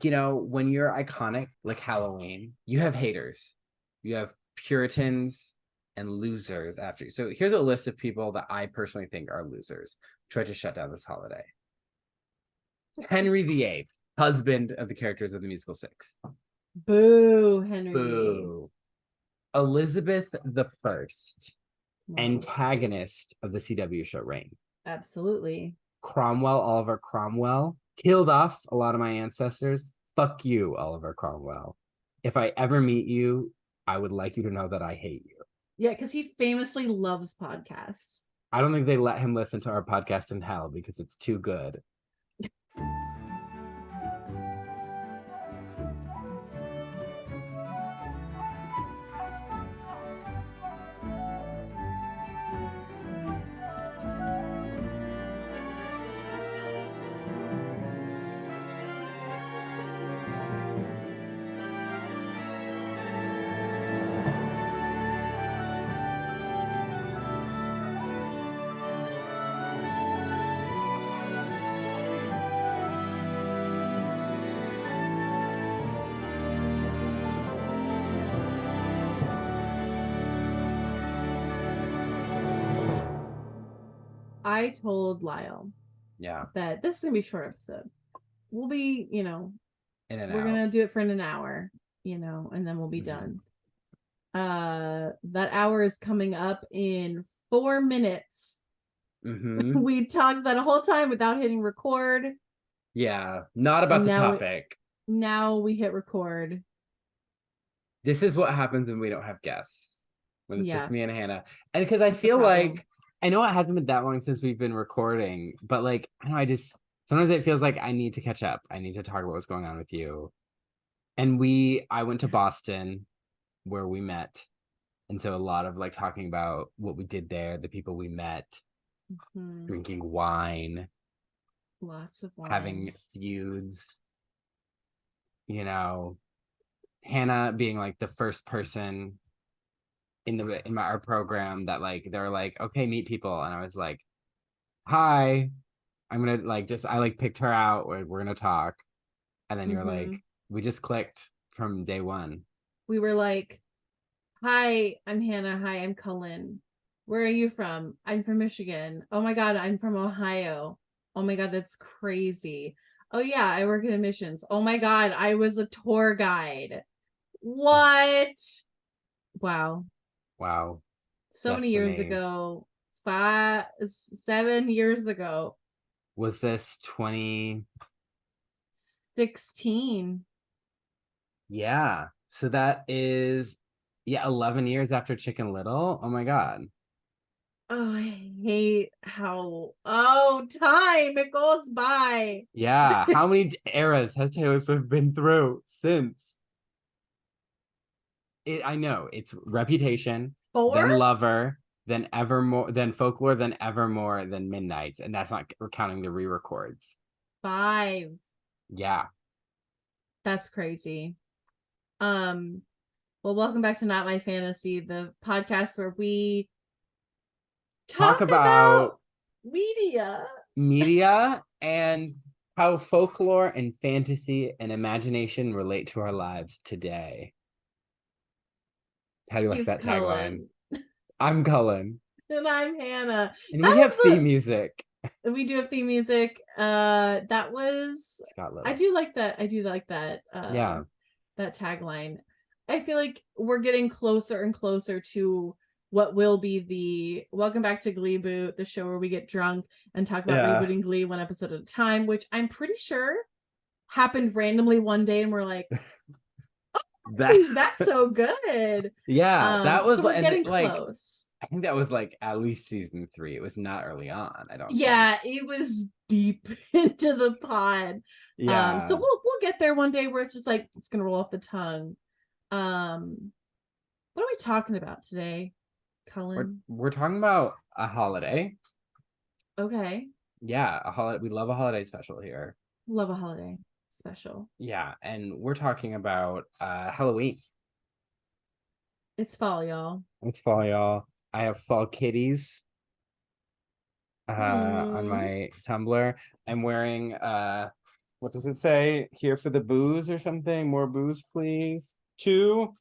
you know, when you're iconic like Halloween, you have haters. You have Puritans and losers after you. So here's a list of people that I personally think are losers. Tried to shut down this holiday. Henry VIII, husband of the characters of the musical Six. Boo, Henry VIII. Boo. Elizabeth the First, Wow. antagonist of the CW show Reign. Absolutely. Cromwell, Oliver Cromwell, killed off a lot of my ancestors. Fuck you, Oliver Cromwell. If I ever meet you, I would like you to know that I hate you. Yeah, because he famously loves podcasts. I don't think they let him listen to our podcast in hell because it's too good. I told Lyle Yeah. that this is going to be a short episode. We'll be, In and we're out. going to do it for an hour, and then we'll be done. That hour is coming up in 4 minutes. We talked that whole time without hitting record. Yeah, not about the topic. Now we hit record. This is what happens when we don't have guests. When it's just me and Hannah. And because I feel like, I know it hasn't been that long since we've been recording, but like, I don't know, sometimes it feels like I need to catch up. I need to talk about what's going on with you. And I went to Boston where we met. And so a lot of like talking about what we did there, the people we met, drinking wine, lots of wine, having feuds, Hannah being like the first person in our program that like they're like, okay, meet people, and I was like, hi, I'm gonna like I like picked her out, we're gonna talk, and then you're like, we just clicked from day one. We were like, hi, I'm Hannah. Hi, I'm Cullen. Where are you from? I'm from Michigan. Oh my god, I'm from Ohio. Oh my god, that's crazy. Oh yeah, I work in admissions. Oh my god, I was a tour guide. What? Wow. So many years ago. 7 years ago. Was this 2016? Yeah. So that is 11 years after Chicken Little. Oh my god. Oh, I hate how time it goes by. Yeah. How many eras has Taylor Swift been through since? I know it's Reputation, 4? then Lover, then Evermore, then Folklore, then Evermore, then Midnights, and that's not counting the re-records. 5. Yeah. That's crazy. Well, welcome back to Not My Fantasy, the podcast where we talk about media and how folklore and fantasy and imagination relate to our lives today. How do you like that tagline? I'm Cullen. And I'm Hannah. And we have theme music. We do have theme music. That was I do like that. Yeah. That tagline. I feel like we're getting closer and closer to what will be the Welcome Back to Glee Boot, the show where we get drunk and talk about rebooting Glee one episode at a time, which I'm pretty sure happened randomly one day, and we're like, that's so good. Yeah, that was, so we're getting close. I think that was like at least season 3. It was not early on. I don't. Yeah, it was deep into the pod. Yeah. So we'll get there one day where it's just like it's gonna roll off the tongue. What are we talking about today, Cullen? We're talking about a holiday. Okay. Yeah, a holiday. We love a holiday special here. Love a holiday special. Yeah, and we're talking about Halloween. It's fall, y'all. I have fall kitties on my Tumblr. I'm wearing what does it say? Here for the booze or something? More booze, please. Too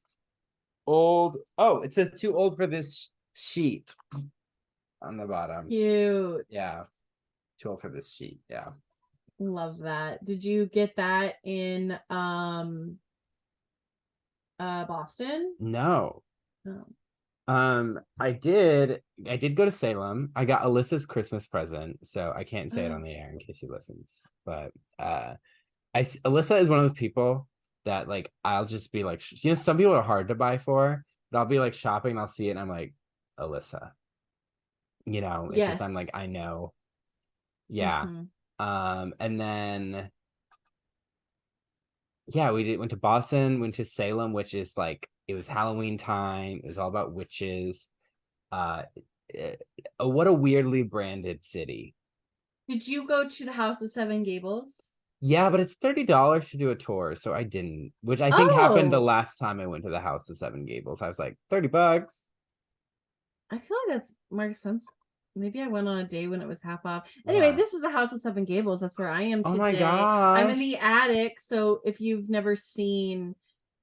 old. Oh, it says too old for this sheet on the bottom. Cute. Yeah. Too old for this sheet. Yeah. Love that. Did you get that in Boston? No. Oh. I did go to Salem. I got Alyssa's Christmas present, so I can't say it Oh. on the air in case she listens. But Alyssa is one of those people that like I'll just be like, you know, some people are hard to buy for, but I'll be like shopping and I'll see it and I'm like, Alyssa, you know, it's just I'm like, Yes. I know. Yeah. And then yeah, went to Boston, went to Salem, which is like it was Halloween time. It was all about witches. Uh, what a weirdly branded city. Did you go to the House of Seven Gables? Yeah, but it's $30 to do a tour, so I didn't, which I think happened the Oh, last time I went to the House of Seven Gables. I was like, $30. I feel like that's more expensive. Maybe I went on a day when it was half off. Anyway, Yeah. this is the House of Seven Gables. That's where I am Oh my today. I'm in gosh. the attic. So if you've never seen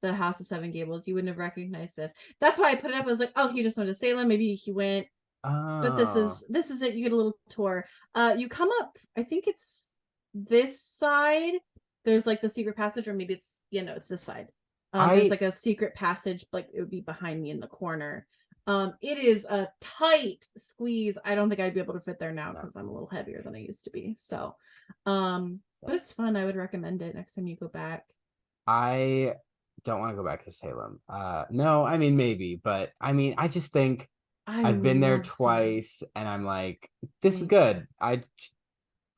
the House of Seven Gables, you wouldn't have recognized this. That's why I put it up. I was like, oh, he just went to Salem. Maybe he went. But this Oh, is it. You get a little tour. You come up. I think it's this side. There's like the secret passage, or maybe it's it's this side. There's I like a secret passage, like it would be behind me in the corner. It is a tight squeeze. I don't think I'd be able to fit there now because I'm a little heavier than I used to be. So, but it's fun. I would recommend it next time you go back. I don't want to go back to Salem. No, I mean maybe, but I mean I just think I I've been there love Salem. twice and I'm like, this is Me too. good. I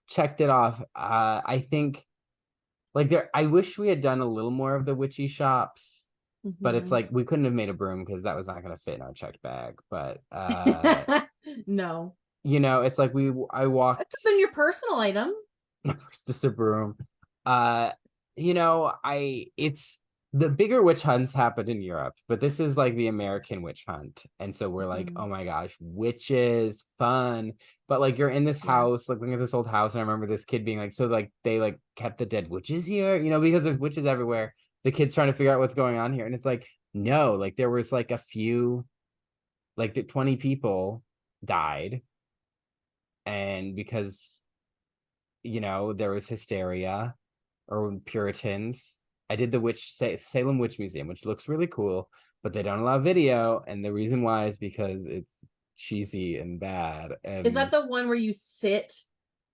checked it off. I think like I wish we had done a little more of the witchy shops, but it's like we couldn't have made a broom because that was not going to fit in our checked bag. But No, you know, it's like I that walked could have been your personal item. it's just a broom. Uh, you know, it's the bigger witch hunts happened in Europe, but this is like the American witch hunt. And so we're like, oh my gosh, witches, fun. But like you're in this Yeah. house, like looking at this old house, and I remember this kid being like, so like they like kept the dead witches here, you know, because there's witches everywhere. The kid's trying to figure out what's going on here. And it's like, no, like there was like a few, like the 20 people died. And because you know, there was hysteria or Puritans. I did the Salem Witch Museum, which looks really cool, but they don't allow video, and the reason why is because it's cheesy and bad. Is And that the one where you sit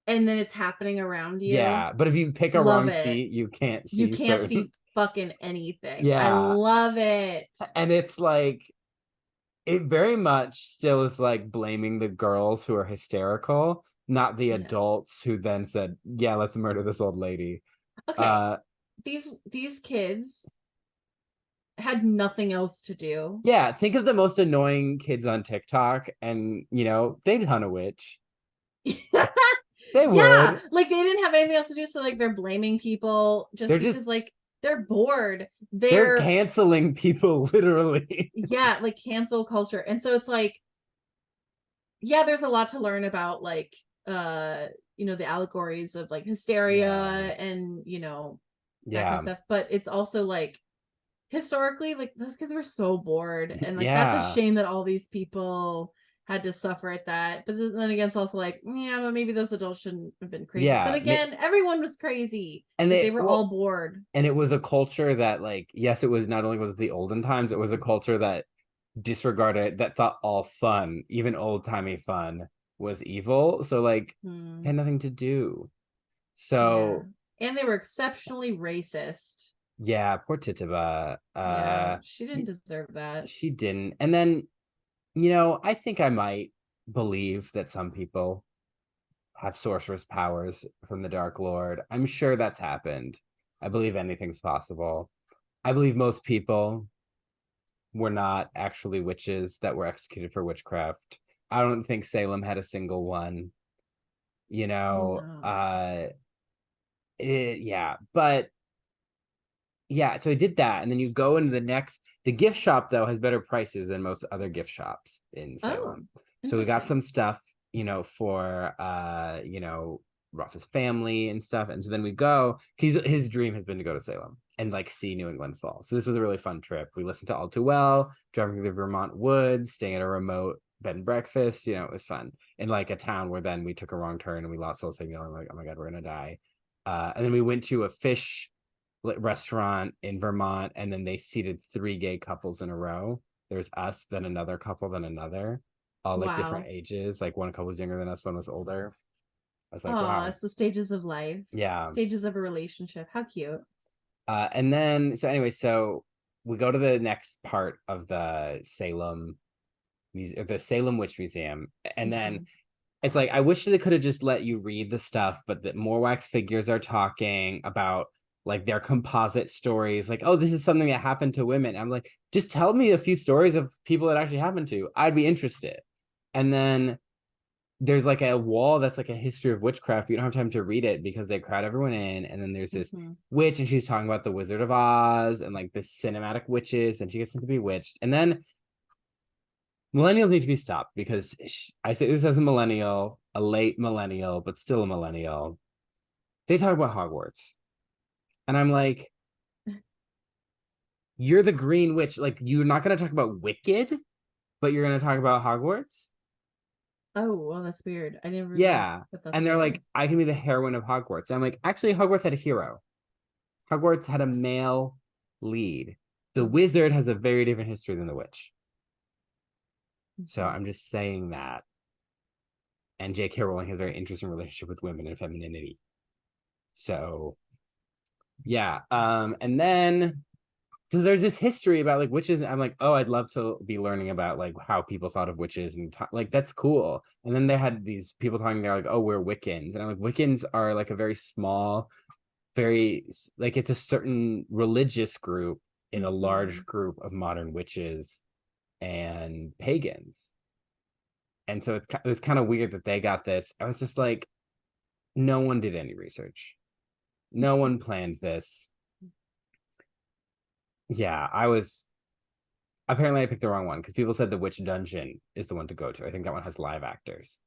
and then it's happening around you? yeah, but if you pick a Love wrong it. seat, you can't You see can't certain. see fucking anything. I Yeah, love it. and it's like it very much still is like blaming the girls who are hysterical, not the Yeah. adults who then said, "Yeah, let's murder this old lady." Okay. These kids had nothing else to do. Yeah, think of the most annoying kids on TikTok, and you know they'd hunt a witch. They Yeah, would. like they didn't have anything else to do, so like they're blaming people They're just because just like they're bored. they're They're canceling people literally. yeah, like cancel culture. And so it's like yeah, there's a lot to learn about like the allegories of like hysteria Yeah, and that kind of yeah, stuff. But it's also like historically, like those kids were so bored. And like that's a yeah, shame that all these people had to suffer at that. But then again, it's also like, yeah, but maybe those adults shouldn't have been crazy. But then yeah. again, everyone was crazy And because they they were all well, bored. and it was a culture that like yes, it was not only was it the olden times, it was a culture that disregarded that thought all fun, even old timey fun, was evil. So like Hmm. had nothing to do. Yeah. So And they were exceptionally racist. yeah, poor Tituba. Yeah, she didn't deserve that. She didn't. And then, you know, I think I might believe that some people have sorceress powers from the Dark Lord. I'm sure that's happened. I believe anything's possible. I believe most people were not actually witches that were executed for witchcraft. I don't think Salem had a single one, you know. No. Yeah, but yeah, so I did that, and then you go into the gift shop though has better prices than most other gift shops in Oh, Salem. So we got interesting. some stuff, you know, for Rafa's family and stuff. And so then we go. His dream has been to go to Salem and like see New England fall. So this was a really fun trip. We listened to All Too Well, driving through the Vermont woods, staying at a remote bed and breakfast. You know, it was fun in like a town where then we took a wrong turn and we lost Old Samuel. And like, oh my god, we're gonna die. And then we went to a fish restaurant in Vermont, and then they seated 3 gay couples in a row. There's us, then another couple, then another, all like different ages. Like one couple was younger than us, one was older. I was like, wow, it's the stages of life. Yeah, stages of a relationship. How cute. And then so anyway, so we go to the next part of the Salem the Salem Witch Museum, and then it's like I wish they could have just let you read the stuff, but that more wax figures are talking about like their composite stories, like, oh, this is something that happened to women. I'm like, just tell me a few stories of people that actually happened to. I'd be interested. And then there's like a wall that's like a history of witchcraft. You don't have time to read it because they crowd everyone in. And then there's this witch, and she's talking about the Wizard of Oz and like the cinematic witches, and she gets to be witched. And then millennials need to be stopped because I say this as a millennial, a late millennial, but still a millennial. They talk about Hogwarts. And I'm like, you're the Green Witch. Like, you're not going to talk about Wicked, but you're going to talk about Hogwarts? Oh, well, that's weird. I didn't really. Yeah. And they're like, I can be the heroine of Hogwarts. I'm like, actually, Hogwarts had a hero. Hogwarts had a male lead. The wizard has a very different history than the witch. So I'm just saying that. And J.K. Rowling has a very interesting relationship with women and femininity. So yeah. And then so there's this history about like witches. I'm like, oh, I'd love to be learning about like how people thought of witches and like that's cool. And then they had these people talking, they're like, oh, we're Wiccans. And I'm like, Wiccans are like a very small, very like it's a certain religious group in a large group of modern witches and pagans. And so it's kind of weird that they got this. I was just like, no one did any research. No one planned this. Yeah, apparently I picked the wrong one because people said the Witch Dungeon is the one to go to. I think that one has live actors.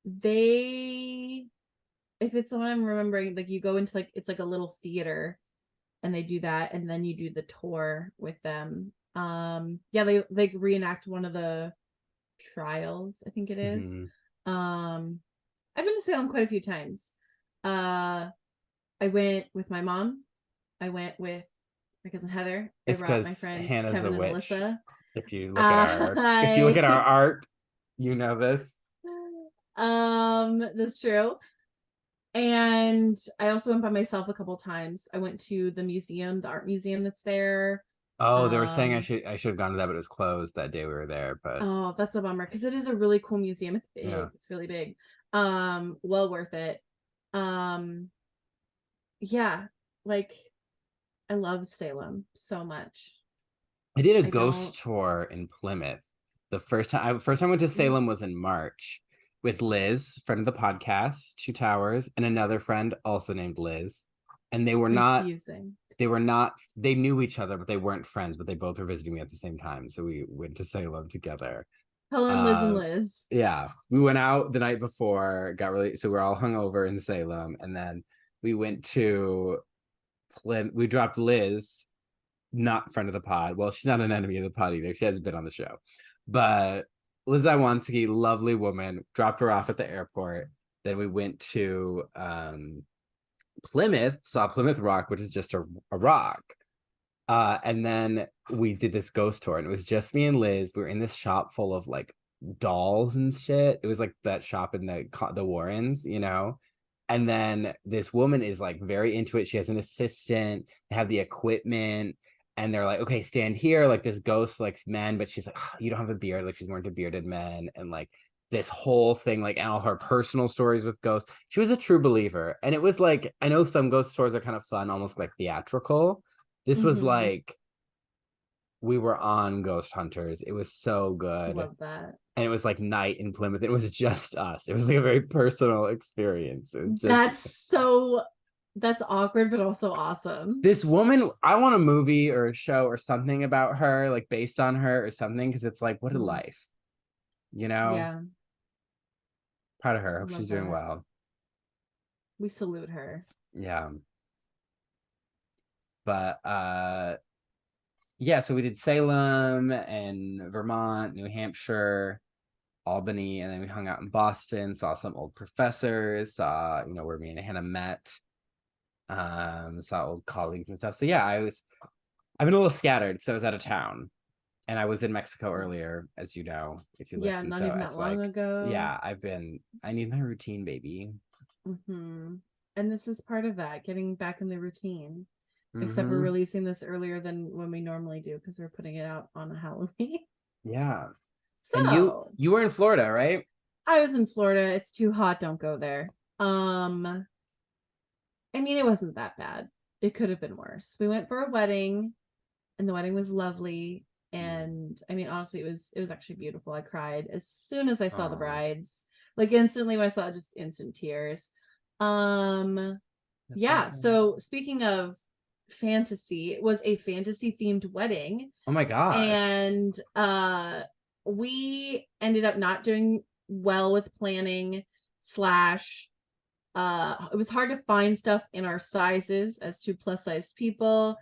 If it's the one I'm remembering, like you go into like, it's like a little theater and they do that. And then you do the tour with them. Yeah, they like reenact one of the trials, I think it is. I've been to Salem quite a few times. I went with my mom. I went with my cousin Heather. I brought my friends Hannah's Kevin and witch. Melissa. If you look at our art, if you look at our art, you know this. That's true. And I also went by myself a couple times. I went to the museum, the art museum that's there. Oh, they were saying I should have gone to that, but it was closed that day we were there. But oh, that's a bummer because it is a really cool museum. It's big. Yeah. It's really big. Well worth it. Yeah, like I loved Salem so much. I did a ghost tour in Plymouth. The first time I went to Salem was in March with Liz, friend of the podcast, Two Towers, and another friend also named Liz. And they were confusing. They knew each other, but they weren't friends, but they both were visiting me at the same time. So we went to Salem together. Cullen, Liz, and Liz. Yeah. We went out the night before, so we're all hungover in Salem. And then we went to we dropped Liz, not friend of the pod. Well, she's not an enemy of the pod either. She hasn't been on the show. But Liz Iwanski, lovely woman, dropped her off at the airport. Then we went to Plymouth, saw Plymouth Rock, which is just a rock. And then we did this ghost tour, and it was just me and Liz. We were in this shop full of like dolls and shit. It was like that shop in the Warrens, you know. And then this woman is like very into it. She has an assistant. They have the equipment, and they're like, okay, stand here, like this ghost like man, but she's like, oh, you don't have a beard, like she's more into bearded men, and like this whole thing, like, and all her personal stories with ghosts. She was a true believer. And it was like, I know some ghost tours are kind of fun, almost like theatrical. This was like, we were on Ghost Hunters. It was so good. Love that. And it was like night in Plymouth. It was just us. It was like a very personal experience. That's awkward, but also awesome. This woman, I want a movie or a show or something about her, like based on her or something, because it's like, what a life, you know? Yeah. Proud of her. I Hope love she's doing that. well. We salute her. Yeah. But yeah, so we did Salem and Vermont, New Hampshire, Albany, and then we hung out in Boston, saw some old professors, saw, where me and Hannah met, saw old colleagues and stuff. So yeah, I've been a little scattered because I was out of town. And I was in Mexico earlier, as you know, if you Yeah, listen. not So even that it's long like, ago. yeah, I need my routine, baby. And this is part of that, getting back in the routine. Except we're Mm-hmm. releasing this earlier than when we normally do because we're putting it out on a Halloween. Yeah. And So you were in Florida, right? I was in Florida. It's too hot. Don't go there. I mean, it wasn't that bad. It could have been worse. We went for a wedding, and the wedding was lovely. And I mean, honestly, it was actually beautiful. I cried as soon as I saw the Oh, brides. Like instantly when I saw it, just instant tears. Um, that's yeah. awesome. So speaking of fantasy, it was a fantasy themed wedding. Oh my gosh. And we ended up not doing well with planning slash it was hard to find stuff in our sizes as two plus sized people.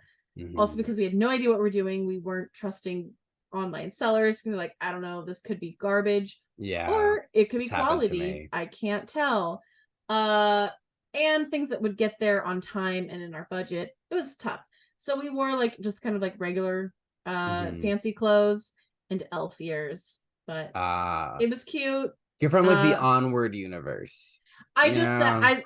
Also Mm-hmm. because we had no idea what we're doing, we weren't trusting online sellers. We were like, I don't know, this could be garbage Yeah, or it could be it's happened to quality. me. I can't tell. uh and things that would get there on time and in our budget, it was tough. So we wore like just kind of like regular Mm-hmm. fancy clothes and elf ears, but Uh, it was cute. you're from like the uh Onward universe. I just said Yeah.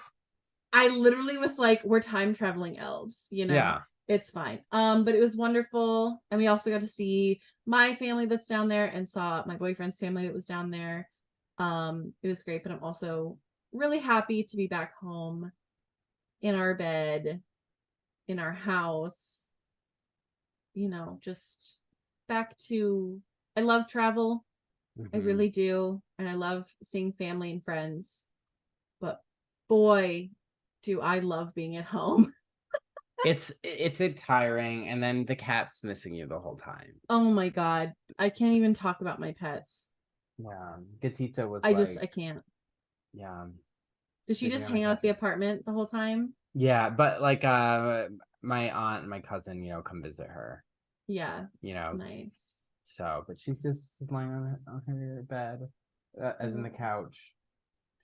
I literally was like, we're time traveling elves, Yeah. It's fine. But it was wonderful. And we also got to see my family that's down there and saw my boyfriend's family that was down there. It was great, but I'm also really happy to be back home in our bed, in our house, just back to I love travel. I Mm-hmm. really do. And I love seeing family and friends. But boy, do I love being at home. It's a tiring, and then the cat's missing you the whole time. Oh my god. I can't even talk about my pets. Yeah, Gatita was I like, can't. yeah, Does she sleeping just on the hang out at couch. the apartment the whole time? Yeah, but like my aunt and my cousin, come visit her, Yeah. you know. Nice. So, but she's just lying on her bed, as in the couch,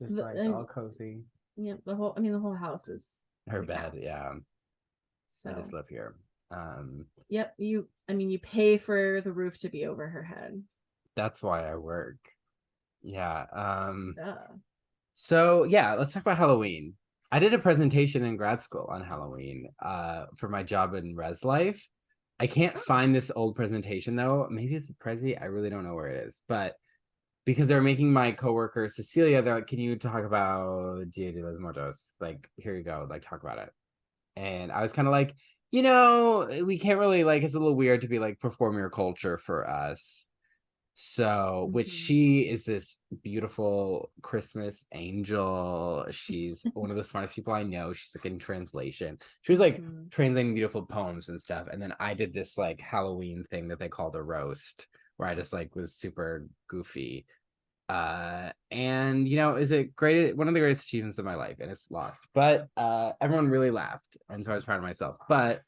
just like all cozy. Yeah, the whole house is Her the bed, cats. yeah. I just So, live here. yep, you pay for the roof to be over her head. That's why I work. Yeah. Duh. So yeah, let's talk about Halloween. I did a presentation in grad school on Halloween, for my job in Res Life. I can't find this old presentation though. Maybe it's a Prezi. I really don't know where it is, but because they're making my coworker Cecilia, they're like, "Can you talk about Dia de los Muertos? Like, here you go. Like, talk about it." And I was kind of like, we can't really, like, it's a little weird to be like, perform your culture for us. So, which Mhm. she is this beautiful Christmas angel. She's one of the smartest people I know. She's like in translation. She was like Mhm. translating beautiful poems and stuff. And then I did this like Halloween thing that they called a roast, where I just like was super goofy. And is it great, one of the greatest achievements of my life, and it's lost. But everyone really laughed, and so I was proud of myself. But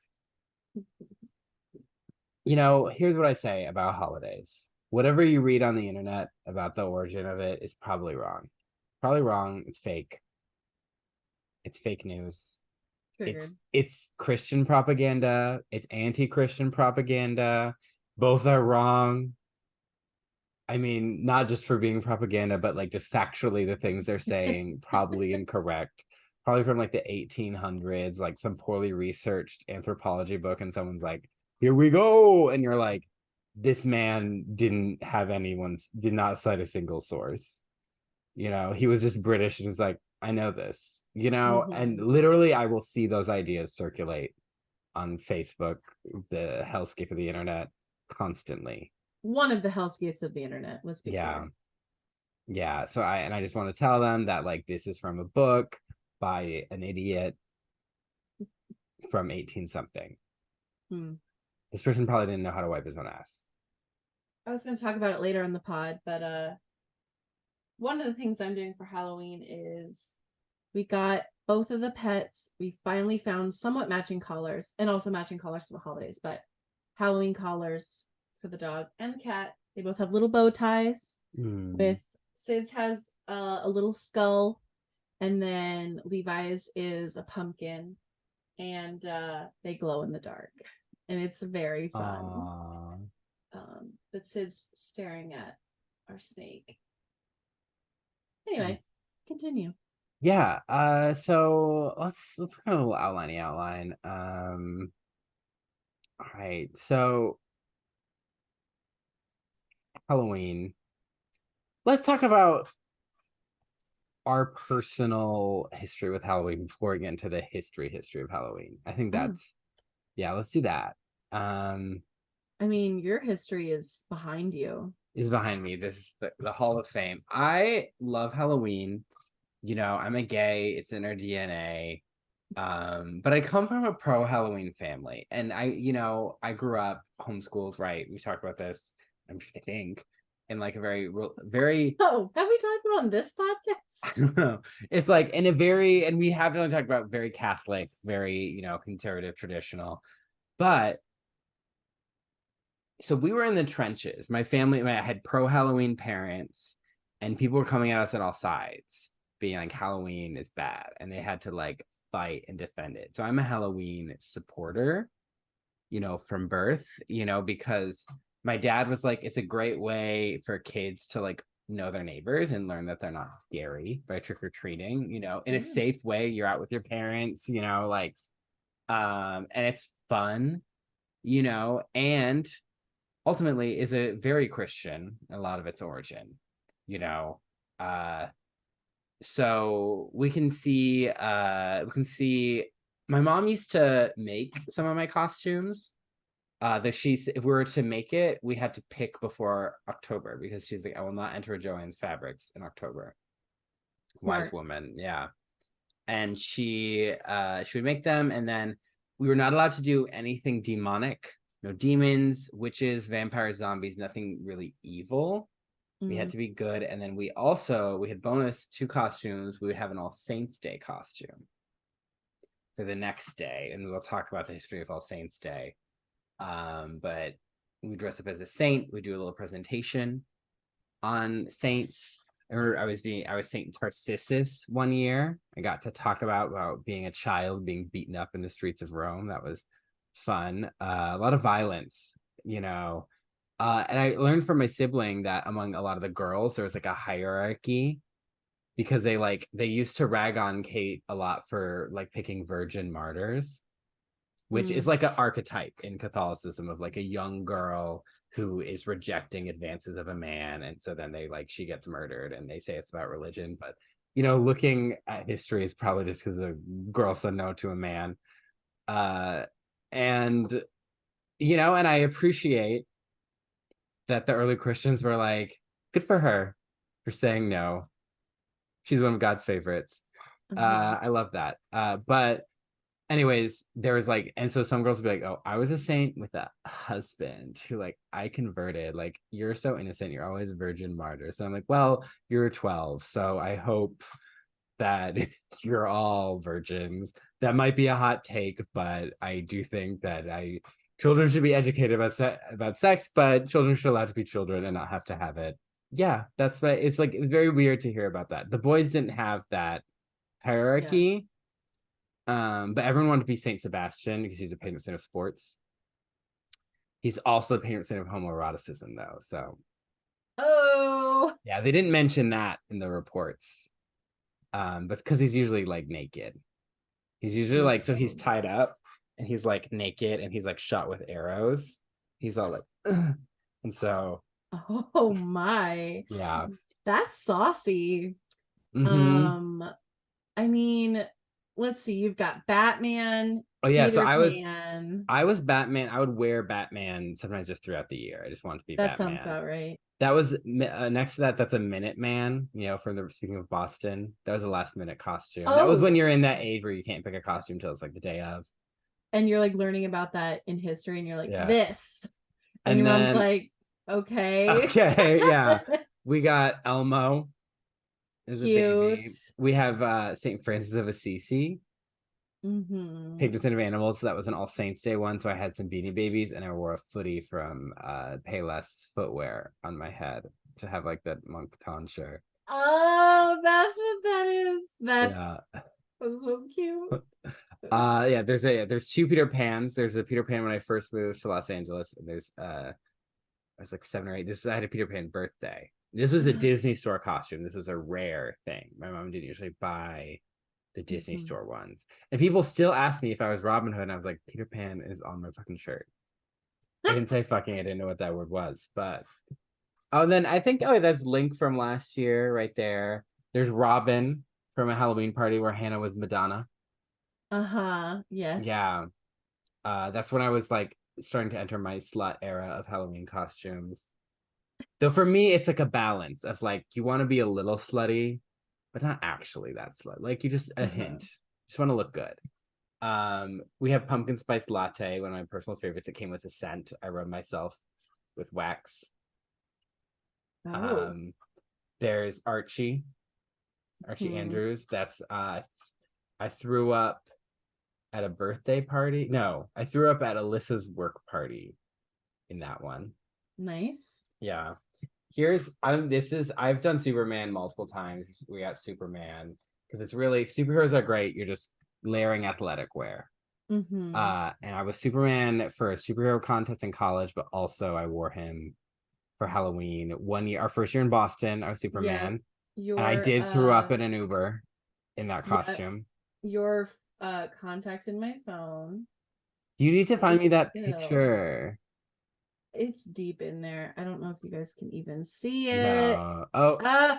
here's what I say about holidays. Whatever you read on the internet about the origin of it is probably wrong. Probably wrong. It's fake. It's fake news. It's Triggered. it's Christian propaganda. It's anti-Christian propaganda. Both are wrong. I mean, not just for being propaganda, but like just factually the things they're saying, probably incorrect. Probably from like the 1800s, like some poorly researched anthropology book, and someone's like, "Here we go," and you're like, "This man did not cite a single source. He was just British and was like, I know this, and Mhm. literally, I will see those ideas circulate on Facebook, the hellscape of the internet, constantly. One of the hellscapes of the internet, let's be Yeah." clear. Yeah, so I just want to tell them that like this is from a book by an idiot from 18 something. Hmm. This person probably didn't know how to wipe his own ass. I was going to talk about it later on the pod, but one of the things I'm doing for Halloween is we got both of the pets. We finally found somewhat matching collars and also matching collars for the holidays, but Halloween collars for the dog and the cat. They both have little bow ties. With Sid's has a little skull, and then Levi's is a pumpkin, and they glow in the dark, and it's very fun. But Sid's staring at our snake. Anyway, continue. Yeah. So let's kind of outline. All right. So Halloween. Let's talk about our personal history with Halloween before we get into the history of Halloween. I think that's yeah, let's do that. I mean, your history is behind you. Is behind me. This is the Hall of Fame. I love Halloween. You know, I'm a gay, it's in our DNA. But I come from a pro Halloween family, and I grew up homeschooled, right? We talked about this, I think, in like a very Oh, have we talked about on this podcast? I don't know. It's like in a very, and we have only talked about very Catholic, very, conservative, traditional. But so we were in the trenches. My family, I had pro Halloween parents, and people were coming at us at all sides, being like, Halloween is bad. And they had to like fight and defend it. So I'm a Halloween supporter, from birth, because my dad was like, it's a great way for kids to like know their neighbors and learn that they're not scary by trick-or-treating, in a safe way. You're out with your parents, and it's fun, and ultimately is a very Christian, a lot of its origin, so we can see my mom used to make some of my costumes. If we were to make it, we had to pick before October because she's like, I will not enter Joann's fabrics in October. Smart. Wise woman, yeah. And she would make them, and then we were not allowed to do anything demonic. No demons, witches, vampires, zombies, nothing really evil. We had to be good. And then we had bonus 2 costumes. We would have an All Saints Day costume for the next day. And we'll talk about the history of All Saints Day. But we dress up as a saint. We do a little presentation on saints. I was Saint Tarcissus one year. I got to talk about being a child being beaten up in the streets of Rome. That was fun. A lot of violence, and I learned from my sibling that among a lot of the girls, there was like a hierarchy because they used to rag on Kate a lot for like picking virgin martyrs, which is like an archetype in Catholicism of like a young girl who is rejecting advances of a man. And so then she gets murdered, and they say it's about religion. But, looking at history is probably just because a girl said no to a man. And I appreciate that the early Christians were like, good for her for saying no. She's one of God's favorites. I love that. But anyways, there was and so some girls would be like, oh, I was a saint with a husband who I converted. Like, you're so innocent. You're always a virgin martyr. So I'm like, well, you're 12. So I hope that you're all virgins. That might be a hot take, but I do think that children should be educated about sex, but children should allow to be children and not have to have it. Yeah, that's why it's very weird to hear about that. The boys didn't have that hierarchy. Yeah. But everyone wanted to be Saint Sebastian because he's a patron saint of sports. He's also the patron saint of homoeroticism, though. So, yeah, they didn't mention that in the reports. But because he's usually naked. He's usually so he's tied up and he's naked and he's shot with arrows. He's all ugh. And so. Oh my. Yeah. That's saucy. I mean, let's see. You've got Batman. Oh yeah, so I was Batman. I would wear Batman sometimes just throughout the year. I just wanted to be Batman. That sounds about right. That was next to that. That's a Minuteman. Speaking of Boston, that was a last minute costume. That was when you're in that age where you can't pick a costume until it's the day of. And you're learning about that in history, and you're like, this. And your mom's like, okay. Okay, yeah. We got Elmo. As a Cute. baby. We have St. Francis of Assisi, Mm-hmm. Patron of Animals. So that was an All Saints Day one. So I had some Beanie Babies, and I wore a footy from Payless Footwear on my head to have like that monk tonsure. Oh, that's what that is. Yeah. That's so cute. Yeah, there's two Peter Pans. There's a Peter Pan when I first moved to Los Angeles. And I was like 7 or 8. I had a Peter Pan birthday. This was a Disney store costume. This was a rare thing. My mom didn't usually buy the Disney store ones. And people still ask me if I was Robin Hood, and I was like, Peter Pan is on my fucking shirt. I didn't say fucking, I didn't know what that word was, but and then I think that's Link from last year right there. There's Robin from a Halloween party where Hannah was Madonna. Yes. Yeah. That's when I was like starting to enter my slut era of Halloween costumes. Though for me, it's like a balance of like you want to be a little slutty, but not actually that slut. Like you just a hint. Just want to look good. We have pumpkin spice latte, one of my personal favorites. It came with a scent. I rub myself with wax. Oh. There's Archie Andrews. That's I threw up at a birthday party. No, I threw up at Alyssa's work party in that one. Nice. Yeah. I've done Superman multiple times. We got Superman because it's really superheroes are great. You're just layering athletic wear. And I was Superman for a superhero contest in college, but also I wore him for Halloween. One year, our first year in Boston, I was Superman. And I did throw up in an Uber in that costume. Your contact in my phone. You need to find me that picture. It's deep in there. I don't know if you guys can even see it. No. Oh.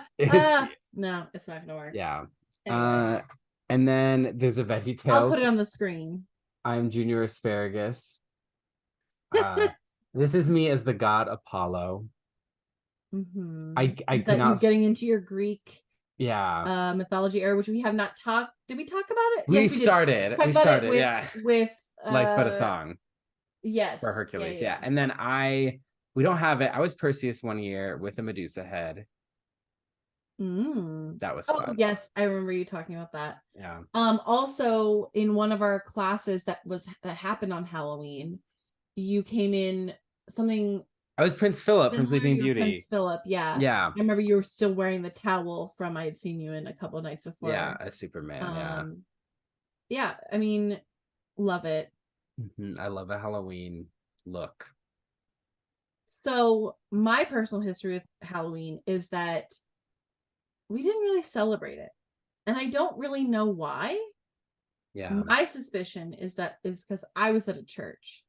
No, it's not gonna work. Yeah. Anyway. And then there's a VeggieTales. I'll put it on the screen. I'm Junior Asparagus. This is me as the god Apollo. I is that you getting into your Greek mythology era, which we have not talked. Did we talk about it? We started with Life's But a Song. Yes. For Hercules. Yeah. And then we don't have it. I was Perseus one year with a Medusa head. That was fun. Yes, I remember you talking about that. Yeah. Also in one of our classes that happened on Halloween, you came in something. I was Prince Philip from Sleeping Beauty. Prince Philip, yeah. Yeah. I remember you were still wearing the towel from I had seen you in a couple of nights before. Yeah, as Superman, Yeah, I mean, love it. I love a Halloween look. So my personal history with Halloween is that we didn't really celebrate it. And I don't really know why. Yeah. My suspicion is because I was at a church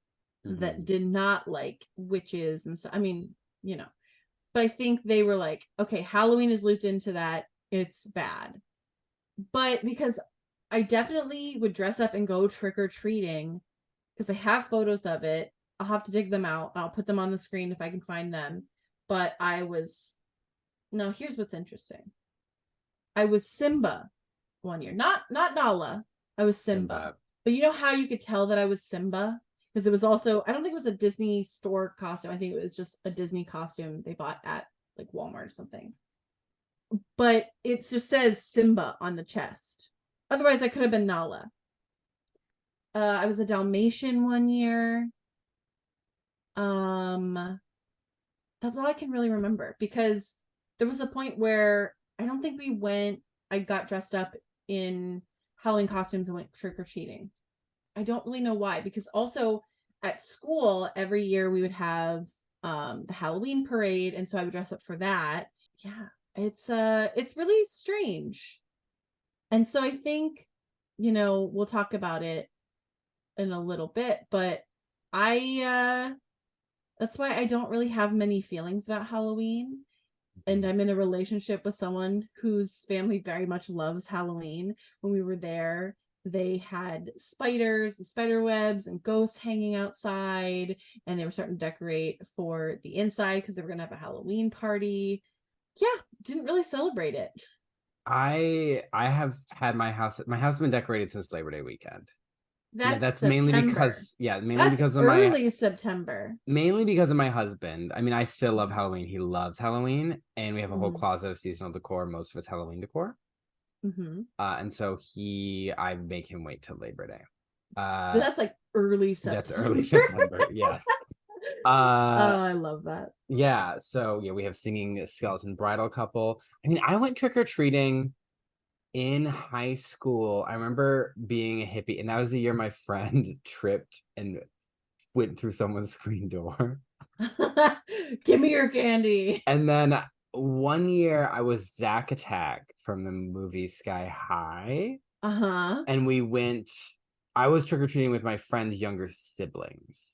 that did not like witches and so I mean, but I think they were like, okay, Halloween is looped into that. It's bad. But because I definitely would dress up and go trick-or-treating because I have photos of it. I'll have to dig them out. I'll put them on the screen if I can find them. But here's what's interesting. I was Simba one year, not Nala. I was Simba. But you know how you could tell that I was Simba? Because it was also, I don't think it was a Disney store costume. I think it was just a Disney costume they bought at like Walmart or something. But it just says Simba on the chest. Otherwise, I could have been Nala. I was a Dalmatian one year. That's all I can really remember because there was a point where I don't think I got dressed up in Halloween costumes and went trick-or-treating. I don't really know why, because also at school every year we would have the Halloween parade, and so I would dress up for that. Yeah, it's really strange. And so I think, we'll talk about it in a little bit, but that's why I don't really have many feelings about Halloween. And I'm in a relationship with someone whose family very much loves Halloween. When we were there, they had spiders and spider webs and ghosts hanging outside, and they were starting to decorate for the inside because they were going to have a Halloween party. Yeah, didn't really celebrate it. I have had my house has been decorated since Labor Day weekend. That's mainly September. mainly That's because of early September. mainly because of my husband. I mean, I still love Halloween. He loves Halloween, and we have a whole Mm-hmm. closet of seasonal decor. Most of it's Halloween decor. Mm-hmm. And so I make him wait till Labor Day. But that's like early That's September. early September. Yes. Oh, I love that. Yeah. So yeah, we have singing skeleton bridal couple. I mean, I went trick-or-treating in high school. I remember being a hippie, and that was the year my friend tripped and went through someone's screen door. Give me your candy. And then one year I was Zack Attack from the movie Sky High. Uh-huh. And I was trick-or-treating with my friend's younger siblings.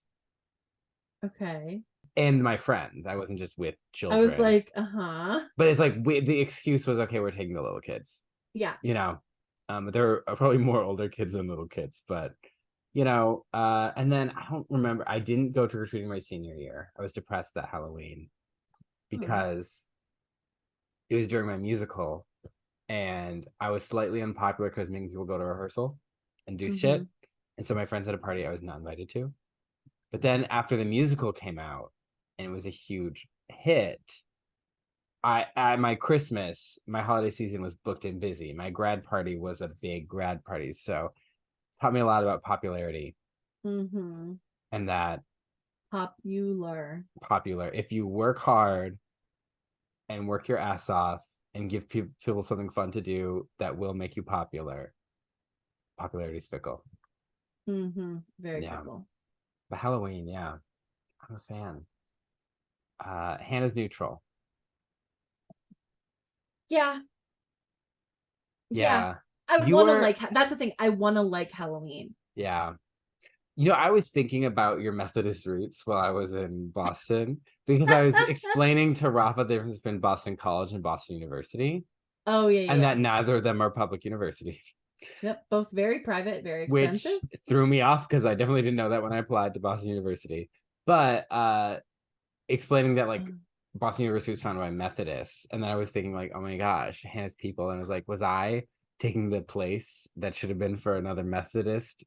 Okay. And my friends. I wasn't just with I was children. like, uh-huh. But it's like the excuse was, okay, we're taking the little kids. Yeah. There are probably more older kids than little kids, but and then I don't remember. I didn't go trick-or-treating my senior year. I was depressed that Halloween because it was during my musical, and I was slightly unpopular because making people go to rehearsal and do shit. And so my friends had a party I was not invited to. But then after the musical came out and it was a huge hit, at my Christmas, my holiday season was booked and busy. My grad party was a big grad party, so it taught me a lot about popularity. And that popular. If you work hard and work your ass off and give people something fun to do, that will make you popular. Popularity is fickle. Very fickle. But Halloween, yeah, I'm a fan. Hannah's neutral. Yeah. I would You want to were that's the thing. I want to like Halloween. Yeah. I was thinking about your Methodist roots while I was in Boston because I was explaining to Rafa the difference between Boston College and Boston University. Oh, yeah. And that neither of them are public universities. Yep. Both very private, very Which expensive. threw me off because I definitely didn't know that when I applied to Boston University. But explaining that like Boston University was founded by Methodists. And then I was thinking like, oh my gosh, Hannah's people. And I was like, was I taking the place that should have been for another Methodist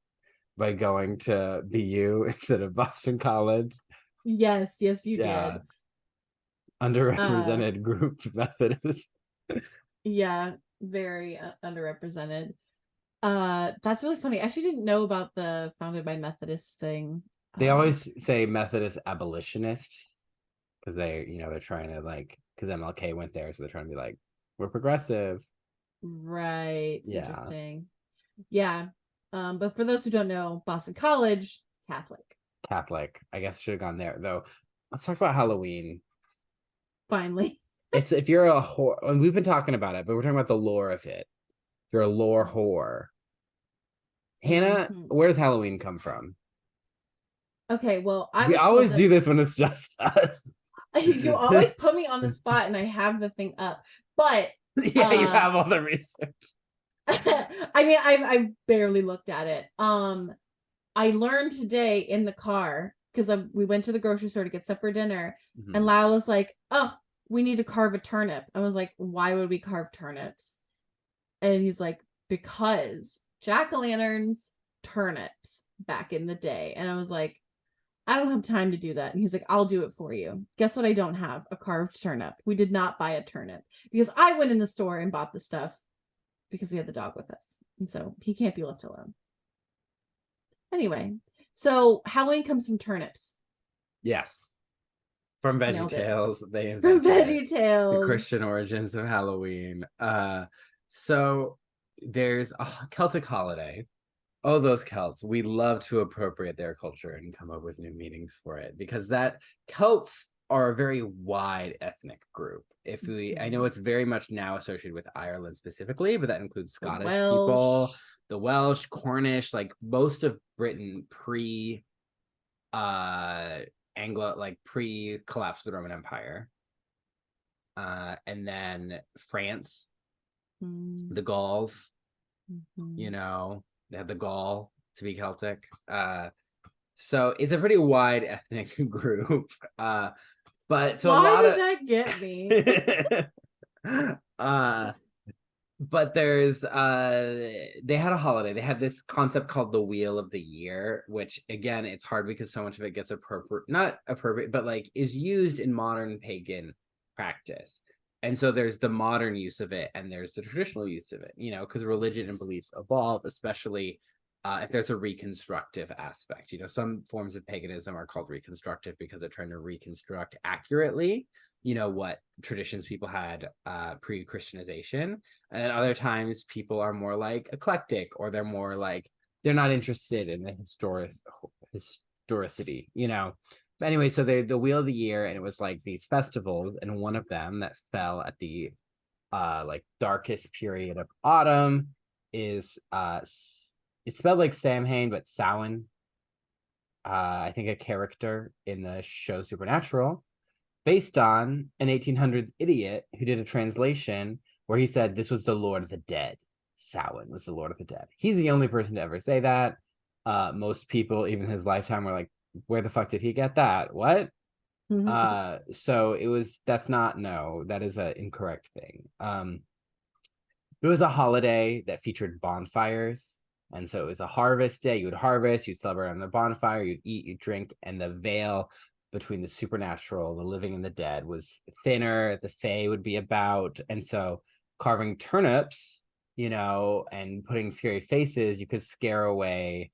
by going to BU instead of Boston College? Yes, you did. Underrepresented group Methodist. Yeah, very underrepresented. That's really funny. I actually didn't know about the founded by Methodists thing. They always say Methodist abolitionists because they're trying to because MLK went there, so they're trying to be like, we're progressive. Right. Yeah. Interesting. Yeah. But for those who don't know, Boston College, Catholic. I guess should have gone there though. Let's talk about Halloween. Finally. It's if you're a whore, and we've been talking about it, but we're talking about the lore of it. If you're a lore whore. Hannah, where does Halloween come from? Okay, well, we always do this when it's just us. You always put me on the spot and I have the thing up. But yeah, you have all the research. I mean, I barely looked at it. I learned today in the car because we went to the grocery store to get stuff for dinner, and Lyle was like, "Oh, we need to carve a turnip." I was like, "Why would we carve turnips?" And he's like, "Because jack-o'-lanterns, turnips back in the day." And I was like, I don't have time to do that. And he's like, I'll do it for you. Guess what I don't have? A carved turnip. We did not buy a turnip because I went in the store and bought the stuff because we had the dog with us. And so he can't be left alone. Anyway, so Halloween comes from turnips. Yes. From VeggieTales. They invented from VeggieTales. The Christian origins of Halloween. So there's a Celtic holiday. Oh, those Celts. We love to appropriate their culture and come up with new meanings for it because Celts are a very wide ethnic group. I know it's very much now associated with Ireland specifically, but that includes Scottish people, the Welsh, Cornish, like most of Britain pre-collapse of the Roman Empire. And then France, the Gauls, they had the Gaul to be Celtic. So it's a pretty wide ethnic group. But so why did that get me? but there's they had a holiday. They had this concept called the Wheel of the Year, which again, it's hard because so much of it gets not appropriate, but like is used in modern pagan practice. And so there's the modern use of it and there's the traditional use of it, because religion and beliefs evolve, especially if there's a reconstructive aspect. Some forms of paganism are called reconstructive because they're trying to reconstruct accurately, what traditions people had pre-Christianization. And other times people are more like eclectic, or they're more like they're not interested in the historicity. But anyway, so the Wheel of the Year, and it was like these festivals, and one of them that fell at the like darkest period of autumn is it's spelled like Samhain, but Samhain. I think a character in the show Supernatural, based on an 1800s idiot who did a translation where he said this was the Lord of the Dead. Samhain was the Lord of the Dead. He's the only person to ever say that. Most people, even his lifetime, were like, where the fuck did he get that? What? So that is an incorrect thing. It was a holiday that featured bonfires. And so it was a harvest day. You would harvest, you'd celebrate on the bonfire, you'd eat, you'd drink, and the veil between the supernatural, the living, and the dead was thinner. The fae would be about. And so carving turnips, and putting scary faces, you could scare away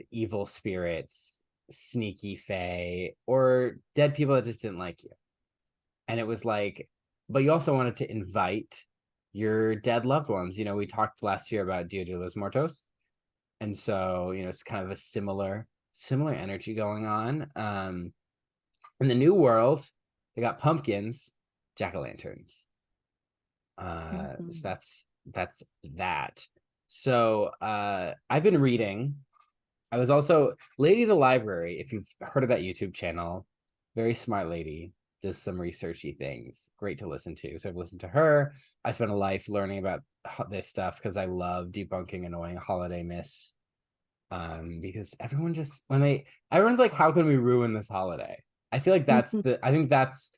evil spirits, sneaky fae, or dead people that just didn't like you. And it was like, but you also wanted to invite your dead loved ones. We talked last year about Dia de los Muertos. And so, it's kind of a similar energy going on. In the New World, they got pumpkins, jack-o'-lanterns. So that's that. So I've been reading. I was also Lady of the Library, if you've heard of that YouTube channel, very smart lady, does some researchy things, great to listen to. So I've listened to her. I spent a life learning about this stuff because I love debunking annoying holiday myths. Because everyone's like, how can we ruin this holiday? I feel like I think that's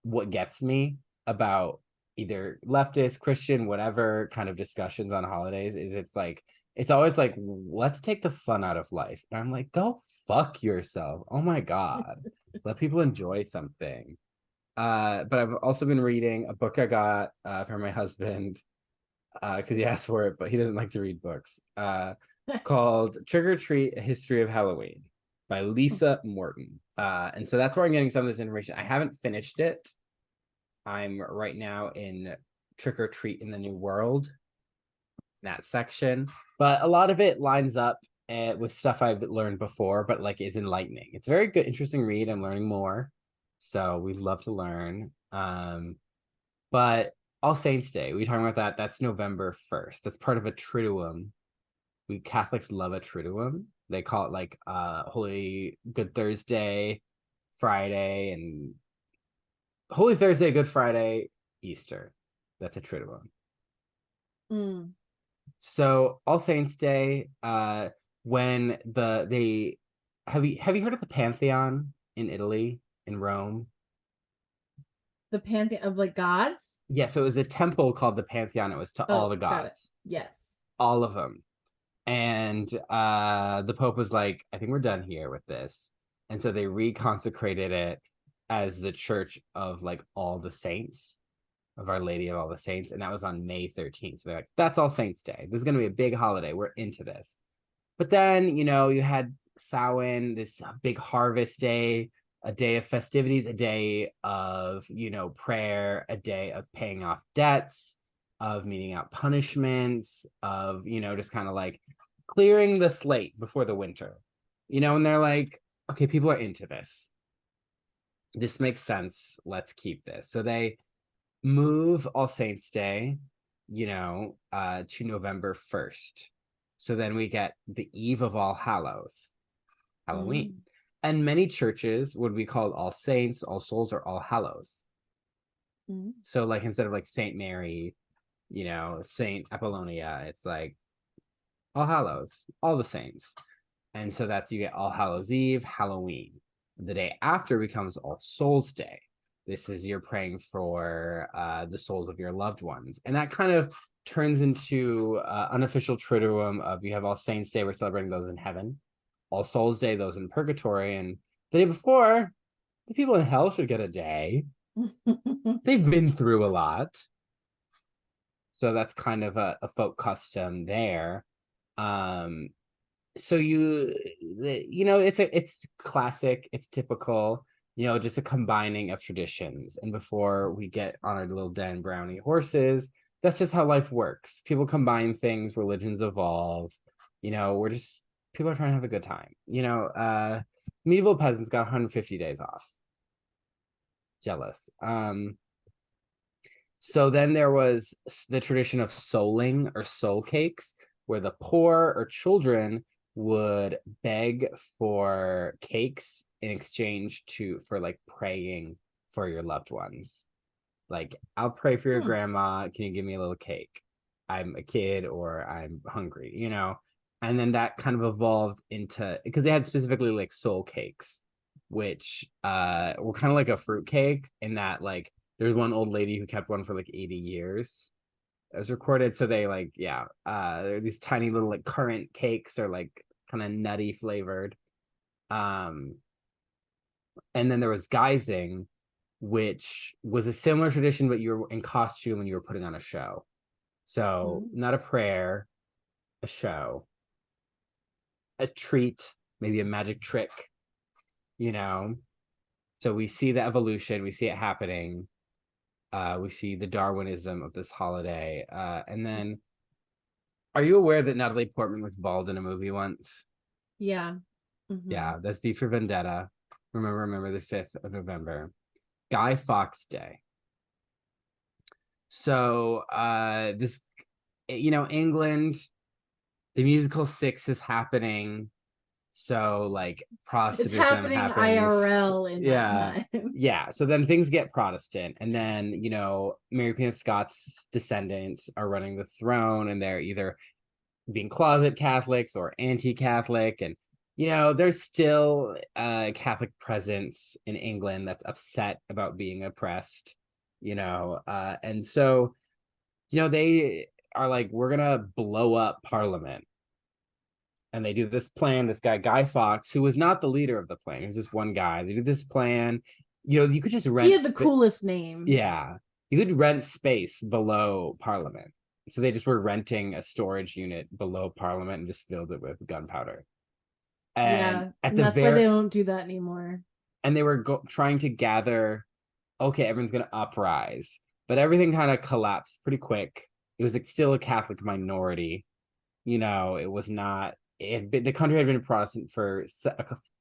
what gets me about either leftist, Christian, whatever kind of discussions on holidays is it's always like, let's take the fun out of life. And I'm like, go fuck yourself. Oh my God. Let people enjoy something. But I've also been reading a book I got from my husband because he asked for it, but he doesn't like to read books, called Trick or Treat, A History of Halloween by Lisa Morton. And so that's where I'm getting some of this information. I haven't finished it. I'm right now in Trick or Treat in the New World, that section. But a lot of it lines up with stuff I've learned before, but like is enlightening. It's a very good, interesting read. I'm learning more. So we love to learn. But All Saints Day, we talking about that? That's November 1st. That's part of a Triduum. We Catholics love a Triduum. They call it like Holy Good Thursday, Friday, and Holy Thursday, Good Friday, Easter. That's a Triduum. So All Saints Day, when have you heard of the Pantheon in Italy, in Rome? The pantheon of like gods? Yeah, so it was a temple called the Pantheon. It was to all the gods. Yes. All of them. And the Pope was like, I think we're done here with this. And so they reconsecrated it as the Church of like all the saints, of Our Lady of All the Saints. And that was on May 13th. So they're like, that's All Saints Day. This is going to be a big holiday. We're into this. But then, you had Samhain, this big harvest day, a day of festivities, a day of, prayer, a day of paying off debts, of meting out punishments, of, just kind of like clearing the slate before the winter, and they're like, okay, people are into this. This makes sense. Let's keep this. So they move All Saints Day, to November 1st. So then we get the eve of All Hallows, Halloween. And many churches would be called All Saints, All Souls, or All Hallows. So like instead of like Saint Mary, Saint Apollonia, it's like All Hallows, all the saints. And so you get All Hallows Eve, Halloween. The day after becomes All Souls Day. This is you're praying for the souls of your loved ones. And that kind of turns into unofficial triduum of you have All Saints Day, we're celebrating those in heaven. All Souls Day, those in purgatory. And the day before, the people in hell should get a day. They've been through a lot. So that's kind of a folk custom there. So it's classic, it's typical, just a combining of traditions. And before we get on our little Dan Brownie horses, that's just how life works. People combine things, religions evolve. People are trying to have a good time. Medieval peasants got 150 days off. Jealous. So then there was the tradition of souling or soul cakes, where the poor or children would beg for cakes in exchange for like praying for your loved ones. Like, I'll pray for your grandma. Can you give me a little cake? I'm a kid or I'm hungry, And then that kind of evolved into, because they had specifically like soul cakes, which were kind of like a fruit cake in that like there's one old lady who kept one for like 80 years. It was recorded. So they they're these tiny little like currant cakes or like kind of nutty flavored. And then there was guising, which was a similar tradition, but you were in costume and you were putting on a show. So not a prayer, a show, a treat, maybe a magic trick, So we see the evolution, we see it happening. We see the Darwinism of this holiday. And then, are you aware that Natalie Portman was bald in a movie once? Yeah. Yeah, that's V for Vendetta. Remember the 5th of November. Guy Fawkes Day. So this, England, the musical Six is happening. So like Protestantism it's happening happens. IRL in that time. Yeah. So then things get Protestant, and then Mary Queen of Scots' descendants are running the throne, and they're either being closet Catholics or anti-Catholic, and there's still a Catholic presence in England that's upset about being oppressed, and so they are like, we're gonna blow up Parliament. And they do this plan, this guy, Guy Fawkes, who was not the leader of the plan. He was just one guy. They do this plan. You could just rent. He had the coolest name. Yeah. You could rent space below Parliament. So they just were renting a storage unit below Parliament and just filled it with gunpowder. And that's why they don't do that anymore. And they were trying to gather, okay, everyone's going to uprise. But everything kind of collapsed pretty quick. It was still a Catholic minority. It was not. The country had been Protestant for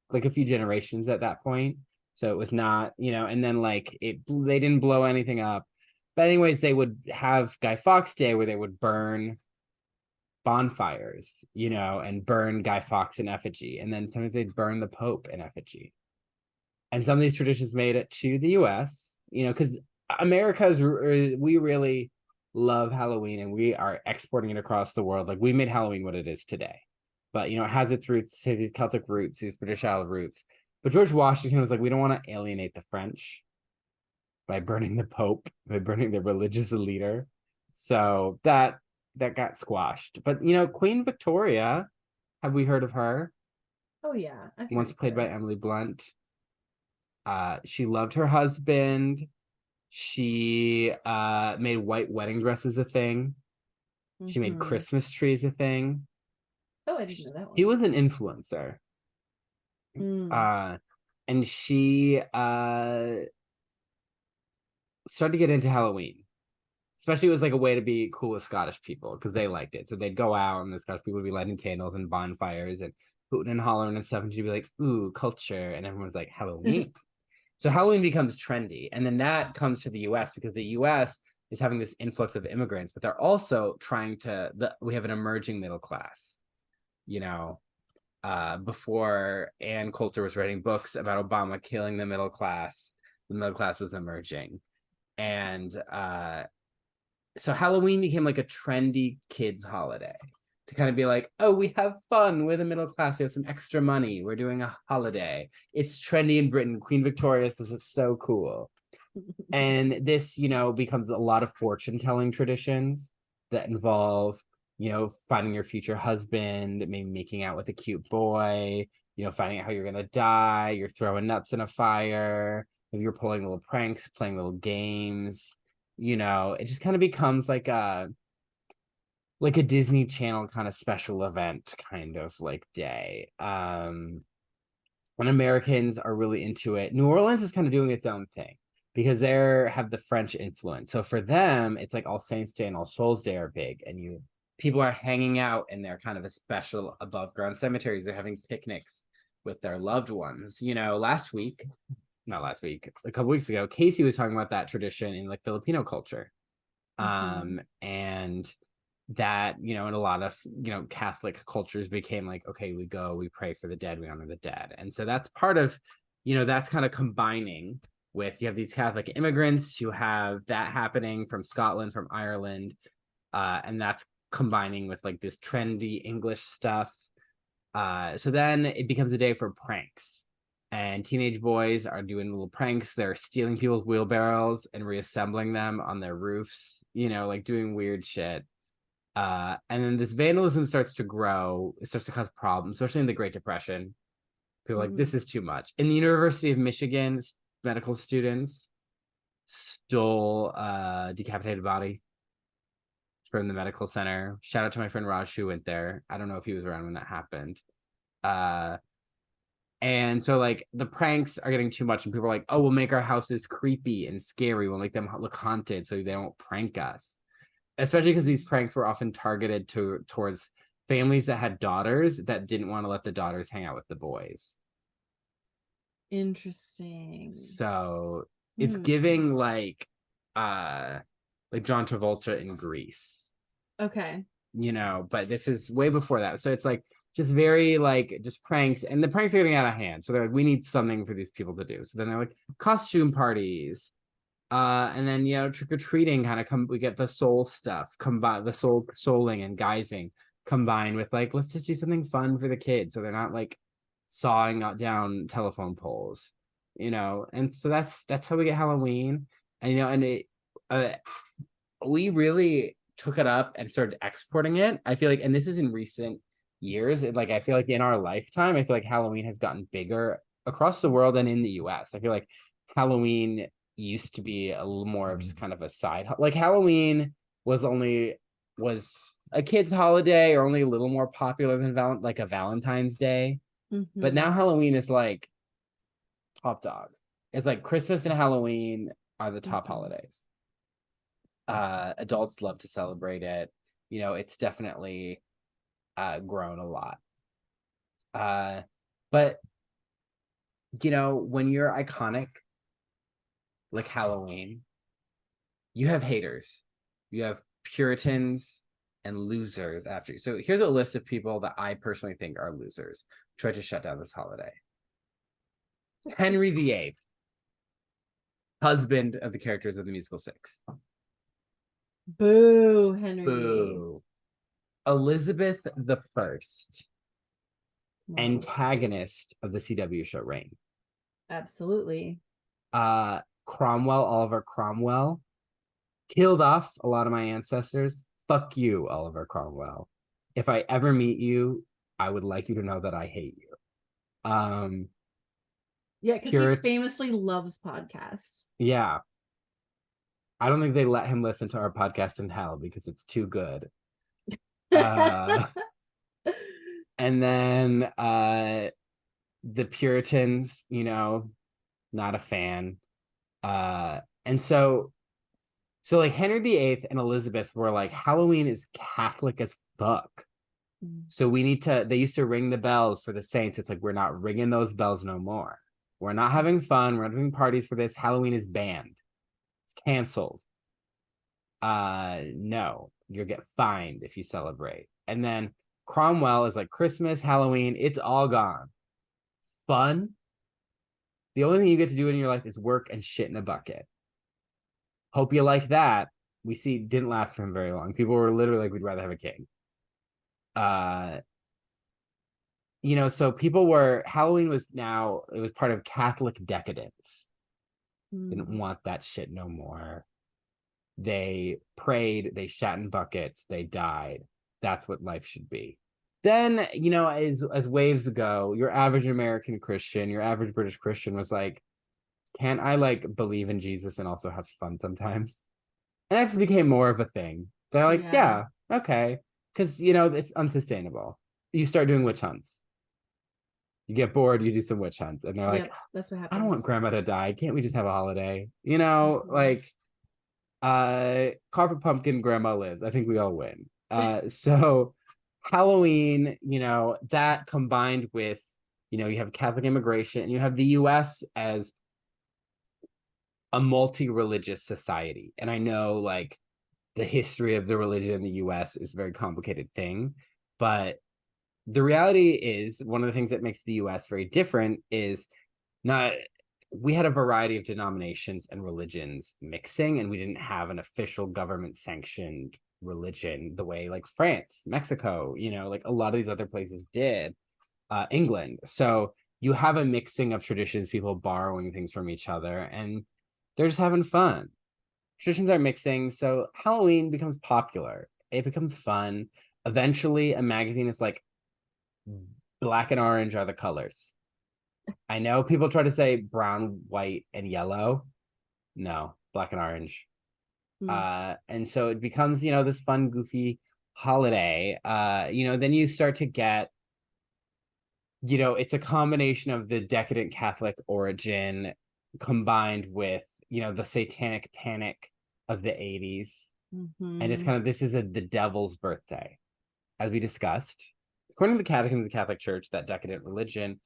like a few generations at that point, so it was not, and then they didn't blow anything up. But anyways, they would have Guy Fawkes Day where they would burn bonfires, and burn Guy Fawkes in effigy, and then sometimes they'd burn the Pope in effigy. And some of these traditions made it to the U.S., because we really love Halloween, and we are exporting it across the world. Like, we made Halloween what it is today. But, it has its roots, has these Celtic roots, these British Isle roots. But George Washington was like, we don't want to alienate the French by burning the Pope, by burning the religious leader. So that got squashed. But, Queen Victoria, have we heard of her? Oh, yeah. Once played by Emily Blunt. She loved her husband. She made white wedding dresses a thing. She made Christmas trees a thing. Oh, I didn't know that one. He was an influencer. And she started to get into Halloween. Especially, it was like a way to be cool with Scottish people because they liked it. So they'd go out and the Scottish people would be lighting candles and bonfires and hooting and hollering and stuff. And she'd be like, ooh, culture. And everyone's like, Halloween. So Halloween becomes trendy. And then that comes to the US because the US is having this influx of immigrants, but they're also we have an emerging middle class. Before Ann Coulter was writing books about Obama killing the middle class was emerging. And so Halloween became like a trendy kids holiday to kind of be like, oh, we have fun. We're the middle class. We have some extra money. We're doing a holiday. It's trendy in Britain. Queen Victoria says it's so cool. And this, becomes a lot of fortune telling traditions that involve, finding your future husband, maybe making out with a cute boy, finding out how you're going to die. You're throwing nuts in a fire. Maybe you're pulling little pranks, playing little games. It just kind of becomes like a Disney Channel kind of special event kind of like day. When Americans are really into it, New Orleans is kind of doing its own thing because they have the French influence. So for them, it's like All Saints Day and All Souls Day are big, and people are hanging out in their kind of a special above ground cemeteries. They're having picnics with their loved ones. Not last week, a couple weeks ago, Casey was talking about that tradition in like Filipino culture. And that, in a lot of, Catholic cultures became like, okay, we go, we pray for the dead, we honor the dead. And so that's part of, that's kind of combining with, you have these Catholic immigrants, you have that happening from Scotland, from Ireland, and that's combining with like this trendy English stuff. So then it becomes a day for pranks. And teenage boys are doing little pranks. They're stealing people's wheelbarrows and reassembling them on their roofs, like doing weird shit. And then this vandalism starts to grow. It starts to cause problems, especially in the Great Depression. People are like, this is too much. In the University of Michigan, medical students stole a decapitated body from the medical center. Shout out to my friend Raj who went there. I don't know if he was around when that happened. And so like the pranks are getting too much, and people are like, oh, we'll make our houses creepy and scary. We'll make them look haunted so they don't prank us. Especially because these pranks were often targeted towards families that had daughters that didn't want to let the daughters hang out with the boys. Interesting. So it's giving like John Travolta in Grease. Okay. But this is way before that. So it's like just very like just pranks, and the pranks are getting out of hand. So they're like, we need something for these people to do. So then they're like costume parties. And then trick-or-treating kind of we get the soul stuff, combine the souling and guising combined with like, let's just do something fun for the kids so they're not like sawing down telephone poles, and so that's how we get Halloween. And we really took it up and started exporting it. I feel like, and this is in recent years, I feel like in our lifetime, I feel like Halloween has gotten bigger across the world and in the US. I feel like Halloween used to be a little more of just kind of a side, like Halloween was a kid's holiday, or only a little more popular than like a Valentine's Day. But now Halloween is like top dog. It's like Christmas and Halloween are the top holidays. Adults love to celebrate it. It's definitely grown a lot. But when you're iconic like Halloween, you have haters, you have Puritans and losers after you. So here's a list of people that I personally think are losers. Tried to shut down this holiday. Henry VIII, husband of the characters of the musical Six. Boo, Henry. Boo. Elizabeth the First, antagonist of the CW show Reign. Absolutely. Cromwell, Oliver Cromwell, killed off a lot of my ancestors. Fuck you, Oliver Cromwell. If I ever meet you, I would like you to know that I hate you. Yeah, because he famously loves podcasts. Yeah. I don't think they let him listen to our podcast in hell because it's too good. And then the Puritans, not a fan. And so like Henry VIII and Elizabeth were like, Halloween is Catholic as fuck. So they used to ring the bells for the saints. It's like, we're not ringing those bells no more. We're not having fun. We're not having parties for this. Halloween is banned. It's canceled. No, you'll get fined if you celebrate. And then Cromwell is like, Christmas, Halloween, it's all gone. Fun. The only thing you get to do in your life is work and shit in a bucket. Hope you like that. We see didn't last for him very long. People were literally like, we'd rather have a king. So Halloween was part of Catholic decadence. Didn't Mm. want that shit no more. They prayed, they shat in buckets, they died. That's what life should be. Then, as waves go, your average American Christian, your average British Christian was like, can't I like believe in Jesus and also have fun sometimes? And that just became more of a thing. They're like, Yeah. yeah, okay. Because, it's unsustainable. You start doing witch hunts. You get bored, you do some witch hunts. And they're like, Yep. That's what I don't want happens. grandma to die. Can't we just have a holiday? Mhm. Like carpet pumpkin grandma lives. I think we all win. So Halloween, that combined with, you have Catholic immigration and you have the US as a multi-religious society. And I know like the history of the religion in the US is a very complicated thing, but the reality is one of the things that makes the US very different is not we had a variety of denominations and religions mixing, and we didn't have an official government sanctioned religion the way like France, Mexico, like a lot of these other places did, England. So you have a mixing of traditions, people borrowing things from each other, and they're just having fun. Traditions are mixing, so Halloween becomes popular. It becomes fun. Eventually, a magazine is like, black and orange are the colors. I know people try to say brown, white, and yellow. No, black and orange. Mm. And so it becomes, this fun, goofy holiday. Then you start to get, it's a combination of the decadent Catholic origin combined with, the satanic panic of the 80s. And it's Mm-hmm. kind of, this is the devil's birthday, as we discussed. According to the Catechism of the Catholic Church, that decadent religion,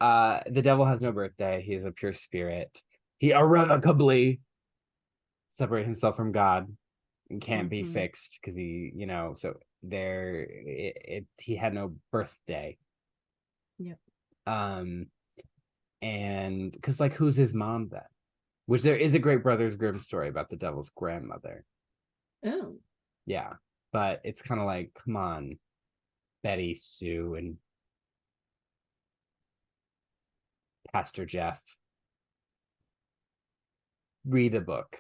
the devil has no birthday. He is a pure spirit. He irrevocably separated himself from God and can't be Mm-hmm. fixed because so he had no birthday. Yep. Um, and because like, who's his mom then? Which there is a great Brothers Grimm story about the devil's grandmother. Oh. Yeah, but it's kind of like, come on, Betty Sue and Pastor Jeff, read the book.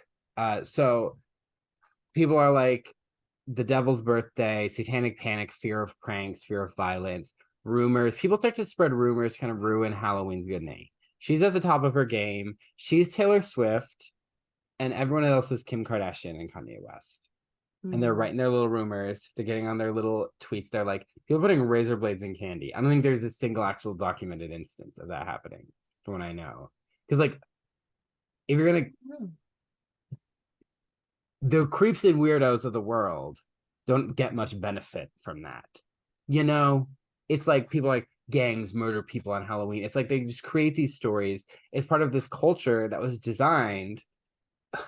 So people are like, the devil's birthday, satanic panic, fear of pranks, fear of violence, rumors. People start to spread rumors, kind of ruin Halloween's good name. She's at the top of her game. She's Taylor Swift, and everyone else is Kim Kardashian and Kanye West. And they're Mm. writing their little rumors. They're getting on their little tweets. They're like, people putting razor blades in candy. I don't think there's a single actual documented instance of that happening, from what I know. Because, like, if you're going to Oh. the creeps and weirdos of the world don't get much benefit from that. It's like people like gangs murder people on Halloween. It's like they just create these stories. It's part of this culture that was designed.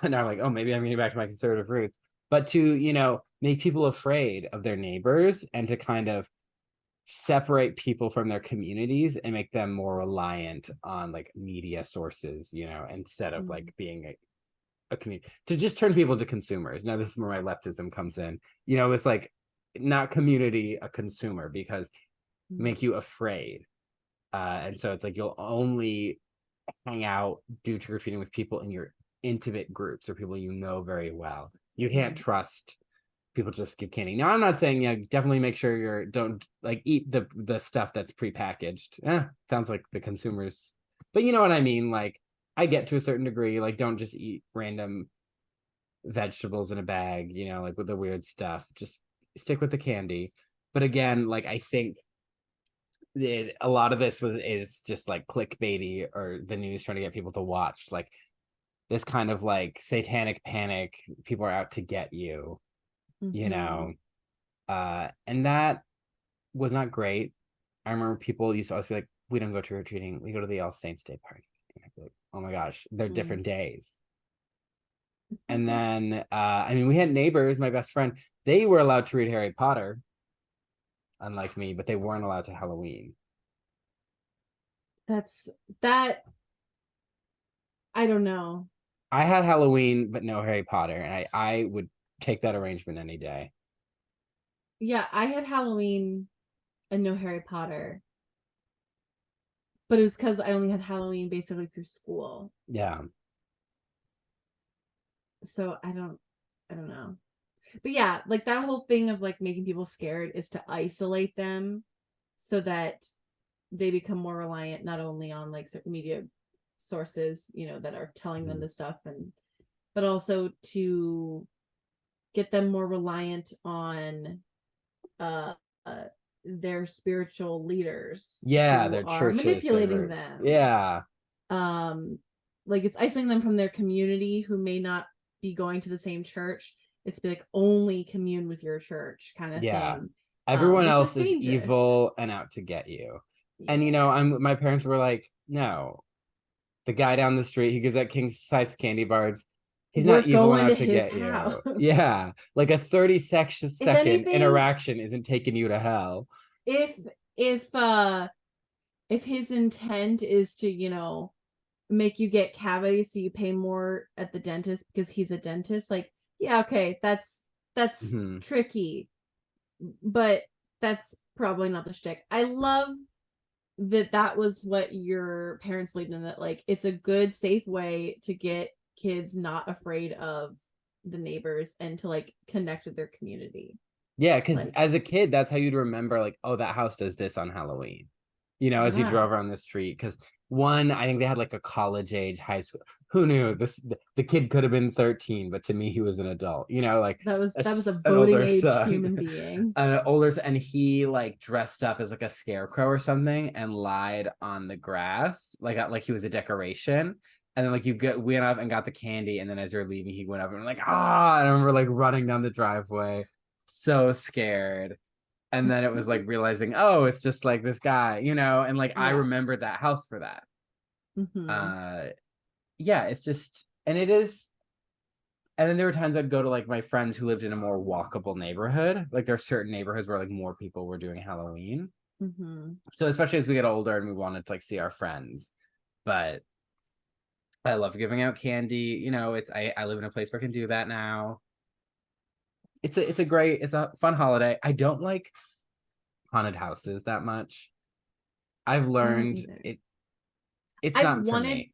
And I'm like, oh, maybe I'm getting back to my conservative roots, but to, make people afraid of their neighbors and to kind of separate people from their communities and make them more reliant on like media sources, instead of Mm. like being a community, to just turn people to consumers. Now this is where my leftism comes in. It's like not community, a consumer, because Mm. make you afraid. And so it's like you'll only hang out, do trick or treating with people in your intimate groups or people you know very well. You can't Right. trust people to just give candy. Now I'm not saying definitely make sure don't like eat the stuff that's prepackaged. Sounds like the consumers, but you know what I mean. Like I get to a certain degree. Like don't just eat random vegetables in a bag, like with the weird stuff. Just stick with the candy. But again, like I think a lot of this is just like clickbaity or the news trying to get people to watch. Like this kind of like satanic panic, people are out to get you, you Mm-hmm. know. And that was not great. I remember people used to always be like, we don't go trick or treating, we go to the All Saints Day party. And I'd be like, oh my gosh, they're Mm. different days. And then I mean, we had neighbors, my best friend, they were allowed to read Harry Potter, unlike me, but they weren't allowed to Halloween. That's that. I don't know. I had Halloween, but no Harry Potter, and I would take that arrangement any day. Yeah, I had Halloween and no Harry Potter, but it was because I only had Halloween basically through school. Yeah. So I don't know. But yeah, like that whole thing of like making people scared is to isolate them so that they become more reliant not only on like certain media sources, you know, that are telling them this stuff, and but also to get them more reliant on uh, uh their spiritual leaders Yeah, who their are churches, their manipulating groups. them. Yeah. Like it's isolating them from their community who may not be going to the same church. It's like only commune with your church kind of Yeah. thing, Everyone which is else is dangerous. evil and out to get you. And Yeah, my parents were like, no, the guy down the street, he gives out king size candy bars. He's we're not evil and going to out to his get house. you. Yeah. Like a 30 If second anything, interaction isn't taking you to hell. if if uh if his intent is to, make you get cavities so you pay more at the dentist because he's a dentist, like, yeah, okay, that's Mhm. tricky, but that's probably not the shtick. I love that was what your parents believed in, that like it's a good safe way to get kids not afraid of the neighbors and to like connect with their community. Yeah, because Like, as a kid, that's how you'd remember, like, oh, that house does this on Halloween, as you yeah, drove around the street. Because one, I think they had like a college age high school. Who knew this? The kid could have been 13, but to me, he was an adult, like that was a an voting older age son, human being. and he like dressed up as like a scarecrow or something and lied on the grass, like he was a decoration. And then like went up and got the candy, and then as you're leaving, he went up and like, ah, and I remember like running down the driveway so scared. And then it was like realizing, oh, it's just like this guy, and like I Yeah. remembered that house for that. Mm-hmm. uh yeah, it's just, and it is. And then there were times I'd go to like my friends who lived in a more walkable neighborhood. Like there's certain neighborhoods where like more people were doing Halloween, Mm-hmm. so especially as we get older and we wanted to like see our friends. But I love giving out candy. I live in a place where I can do that now. It's a fun holiday. I don't like haunted houses that much. I've I don't learned either. it's I've not for wanted me.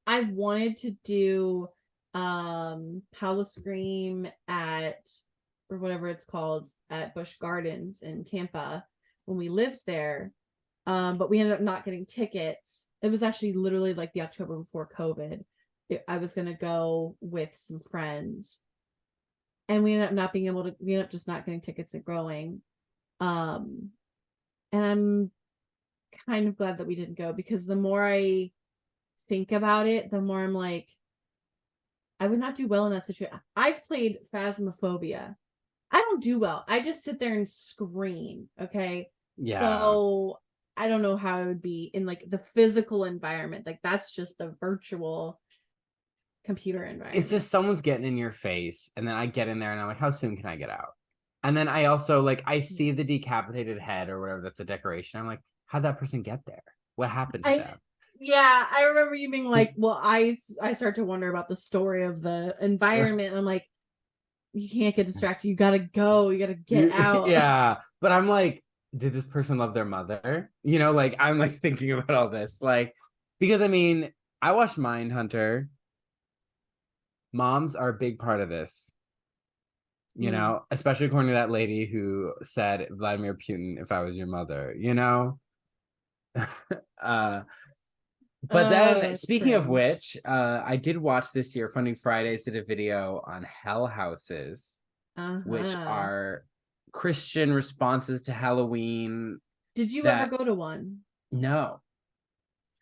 I've wanted to do Palo Scream at, or whatever it's called, at Busch Gardens in Tampa when we lived there. But we ended up not getting tickets. It was actually literally like the October before COVID. I was gonna go with some friends, and we ended up not being able to. We ended up just not getting tickets and going. Um, and I'm kind of glad that we didn't go, because the more I think about it, the more I'm like, I would not do well in that situation. I've played Phasmophobia. I don't do well. I just sit there and scream. Okay. Yeah. So I don't know how I would be in like the physical environment. Like that's just the virtual computer It's environment. just someone's getting in your face, and then I get in there and I'm like, how soon can I get out? And then I also like I see the decapitated head or whatever that's a decoration. I'm like, how'd that person get there? What happened to I them? Yeah, I remember you being like, well, I start to wonder about the story of the environment. And I'm like, you can't get distracted. You gotta go. You gotta get out. Yeah. But I'm like, did this person love their mother? Like I'm like thinking about all this. Like, because I mean, I watched Mindhunter. Moms are a big part of this, Mm. especially according to that lady who said Vladimir Putin, if I was your mother, uh but then It's speaking of cringe. which, I did watch this year, Funny Fridays did a video on hell houses, which Uh-huh. are Christian responses to Halloween. Did you ever That go to one? No,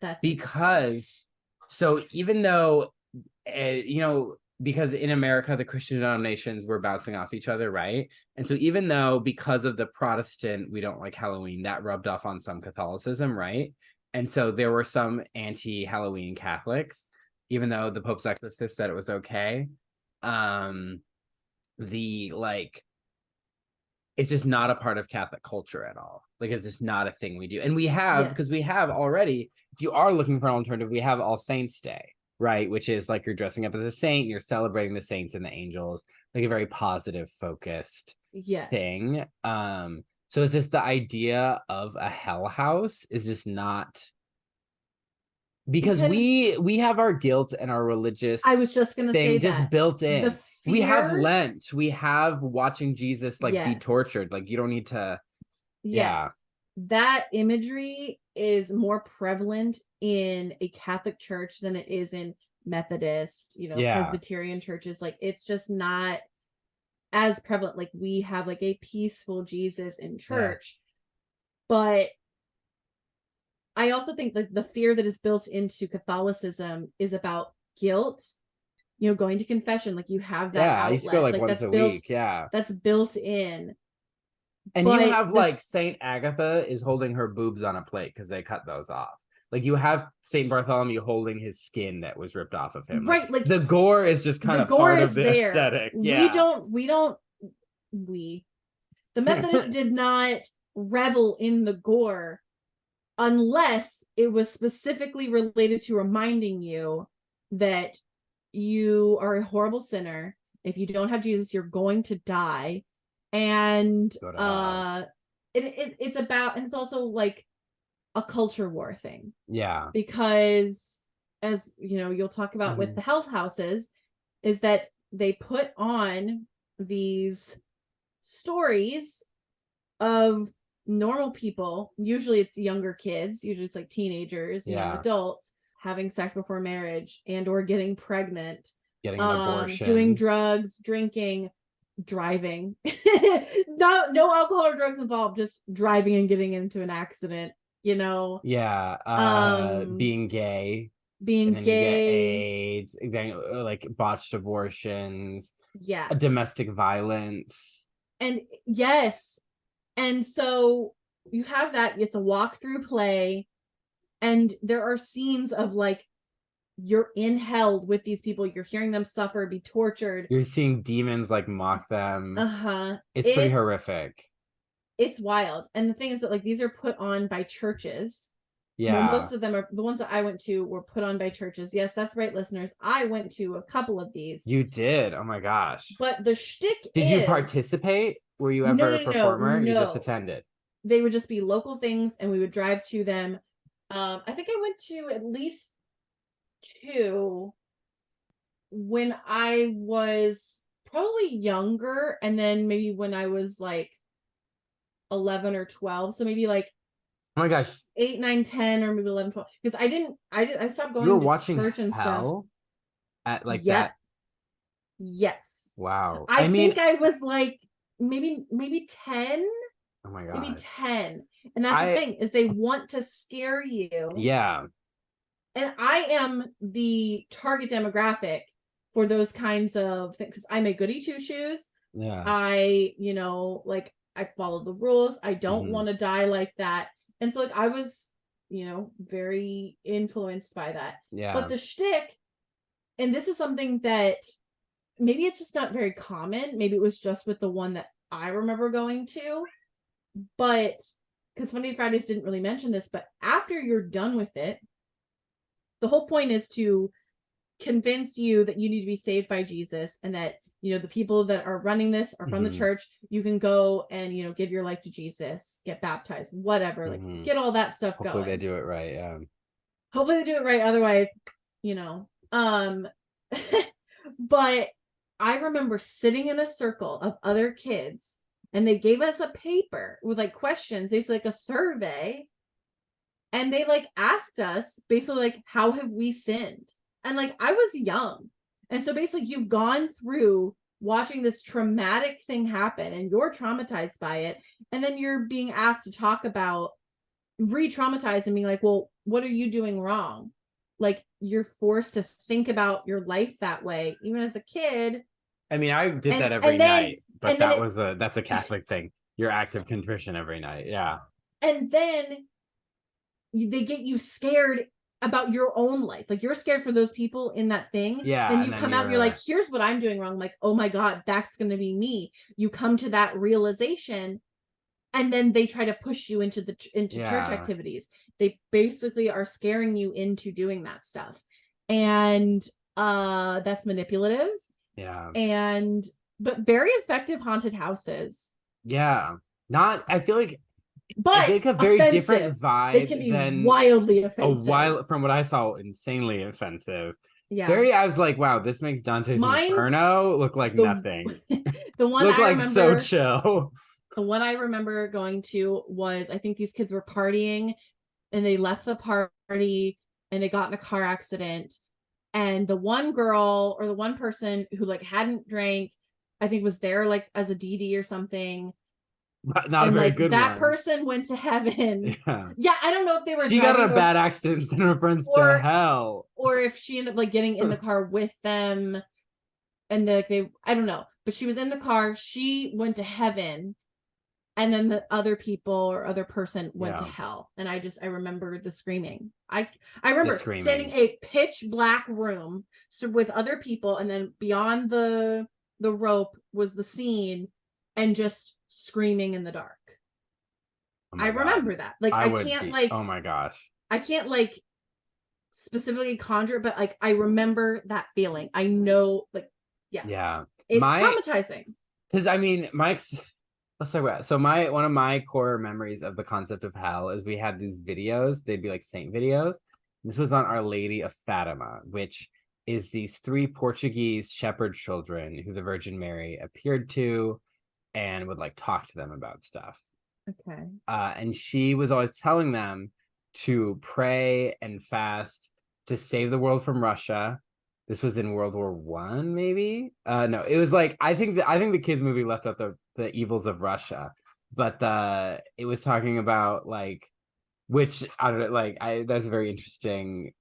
That's interesting. because so even though because in America the Christian denominations were bouncing off each other, right? And so even though because of the Protestant we don't like Halloween, that rubbed off on some Catholicism, right? And so there were some anti-Halloween Catholics, even though the Pope's exorcist said it was okay. Um, the like it's just not a part of Catholic culture at all. Like it's just not a thing we do. And because we Yes. have already, if you are looking for an alternative, we have All Saints Day, right? Which is like you're dressing up as a saint, you're celebrating the saints and the angels, like a very positive focused Yes. thing. So it's just the idea of a hell house is just not because we have our guilt and our religious I was just gonna say thing just that. built in. The We have fear, Lent. We have watching Jesus like be yes. tortured. Like you don't need to. Yeah. Yes. That imagery is more prevalent in a Catholic church than it is in Methodist, Yeah. Presbyterian churches. Like it's just not as prevalent. Like we have like a peaceful Jesus in church. But I also think like the fear that is built into Catholicism is about guilt, going to confession. Like you have that I used to go outlet. like Like once that's a built, week. Yeah. that's built in. And you But have like Saint Agatha is holding her boobs on a plate because they cut those off. Like you have Saint Bartholomew holding his skin that was ripped off of him. right, like the gore is just kind the of gore part is of the there. aesthetic. The Methodists did not revel in the gore unless it was specifically related to reminding you that you are a horrible sinner. If you don't have Jesus, you're going to die. And it's about, and it's also like a culture war thing. Yeah. Because as you'll talk about with the health houses, is that they put on these stories of normal people. Usually it's younger kids, usually it's like teenagers, young adults having sex before marriage and or getting pregnant, getting an abortion, doing drugs, drinking, driving. No alcohol or drugs involved, just driving and getting into an accident, being gay, and then you get gay, AIDS, then like botched abortions, yeah, domestic violence. And yes. And so you have that, it's a walk-through play, and there are scenes of like you're in hell with these people, you're hearing them suffer, be tortured, you're seeing demons like mock them. It's pretty horrific. It's wild. And the thing is that like these are put on by churches. Most of them are, the ones that I went to were put on by churches. Yes, that's right, listeners, I went to a couple of these. You did? Oh my gosh. But the shtick did you participate? Were you ever a performer? No. You just attended? They would just be local things and we would drive to them. I think I went to at least 2 when I was probably younger, and then maybe when I was like 11 or 12. So maybe like, oh my gosh, 8, 9, 10, or maybe 11, 12. Because I stopped going you were to watching church and hell stuff at like that. Yes. Wow. I think I was like maybe 10. Oh my god. Maybe 10. And that's the thing, is they want to scare you. Yeah. And I am the target demographic for those kinds of things, because I'm a goody two shoes. Yeah. I follow the rules. I don't want to die like that. And so like I was, very influenced by that. Yeah. But the shtick, and this is something that maybe it's just not very common. Maybe it was just with the one that I remember going to. But because Funny Fridays didn't really mention this, but after you're done with it, the whole point is to convince you that you need to be saved by Jesus, and that, the people that are running this are from the church. You can go and, give your life to Jesus, get baptized, whatever, like get all that stuff going. Hopefully they do it right. Yeah. Hopefully they do it right. Otherwise, but I remember sitting in a circle of other kids, and they gave us a paper with like questions, basically like a survey. And they like asked us basically like, how have we sinned? And like, I was young. And so basically you've gone through watching this traumatic thing happen and you're traumatized by it. And then you're being asked to talk about re-traumatized and being like, well, what are you doing wrong? Like you're forced to think about your life that way, even as a kid. I mean, I did that every night, but that's a Catholic thing. Your act of contrition every night. Yeah. And then they get you scared about your own life. Like you're scared for those people in that thing. Yeah. Then you come out and you're like, here's what I'm doing wrong. I'm like, oh my God, that's going to be me. You come to that realization, and then they try to push you into church activities. They basically are scaring you into doing that stuff. And that's manipulative. Yeah. But very effective haunted houses. Yeah. I feel like but like a very offensive. different They can vibe be than wildly a offensive. while from what I saw, insanely offensive. Yeah. Very, I was like, wow, this makes Dante's Mine, Inferno look like the nothing. the one Look I like so remember, chill. the one I remember going to was, I think these kids were partying and they left the party and they got in a car accident. And the one girl or the one person who like hadn't drank, I think was there like as a DD or something. But not a And very like good that one. person went to heaven. Yeah. Yeah, I don't know if they were She got in driving a bad accident and sent her friends to or hell. or if she ended up like getting in the car with them and they I don't know. But she was in the car, she went to heaven, and then the other people or other person went to Yeah. hell. And I remember the screaming. I The remember standing screaming. in a pitch black room so with other people, and then beyond the rope was the scene, and just screaming in the dark. Oh I my God. remember that. Like I would be. Oh my gosh. I can't like specifically conjure it, but like I remember that feeling. I know, like, yeah, Yeah. it's traumatizing. Because I mean, let's talk about it. So one of my core memories of the concept of hell is we had these videos. They'd be like saint videos. This was on Our Lady of Fatima, which is these three Portuguese shepherd children who the Virgin Mary appeared to and would like talk to them about stuff. Okay. And she was always telling them to pray and fast to save the world from Russia. This was in World War One, maybe. No, it was like I think the kids movie left out the evils of Russia, but it was talking about like which I don't know, like I that's very interesting.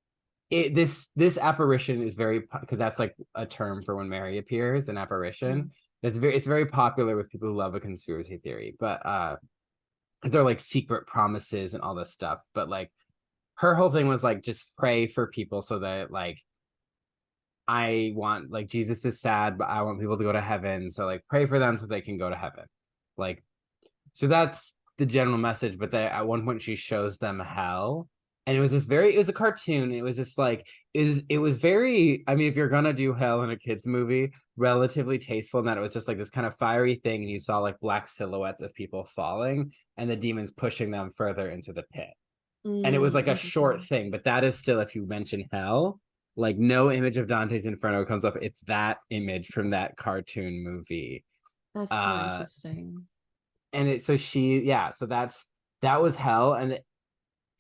This apparition is very because that's like a term for when Mary appears, an apparition. Mm. It's very popular with people who love a conspiracy theory, but they're like secret promises and all this stuff. But like her whole thing was like just pray for people so that like I want like Jesus is sad, but I want people to go to heaven. So like pray for them so they can go to heaven. Like so that's the general message. But at one point she shows them hell. And it was a cartoon. It was just like it was very I mean, if you're gonna do hell in a kids movie, relatively tasteful in that it was just like this kind of fiery thing, and you saw like black silhouettes of people falling and the demons pushing them further into the pit. And it was like a short thing, but that is still, if you mention hell, like no image of Dante's Inferno comes up. It's that image from that cartoon movie. That's so Uh interesting. and it so she yeah, so that was hell. And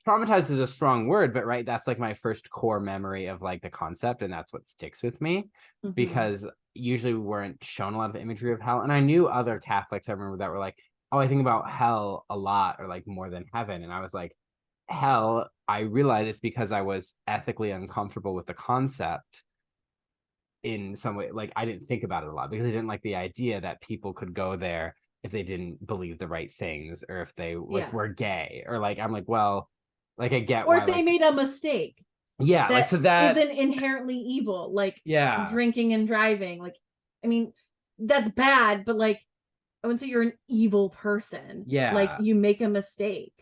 traumatized is a strong word, but right, that's like my first core memory of like the concept, and that's what sticks with me because usually we weren't shown a lot of imagery of hell. And I knew other Catholics I remember that were like, oh, I think about hell a lot or like more than heaven. And I was like, hell, I realized it's because I was ethically uncomfortable with the concept in some way. Like I didn't think about it a lot because I didn't like the idea that people could go there if they didn't believe the right things, or if they like were gay, or like I'm like, well, like I get or why if they like made a mistake yeah, like that so that isn't inherently evil, like yeah. drinking and driving. Like, I mean, that's bad, but like, I wouldn't say you're an evil person. Like, Yeah. you make a mistake.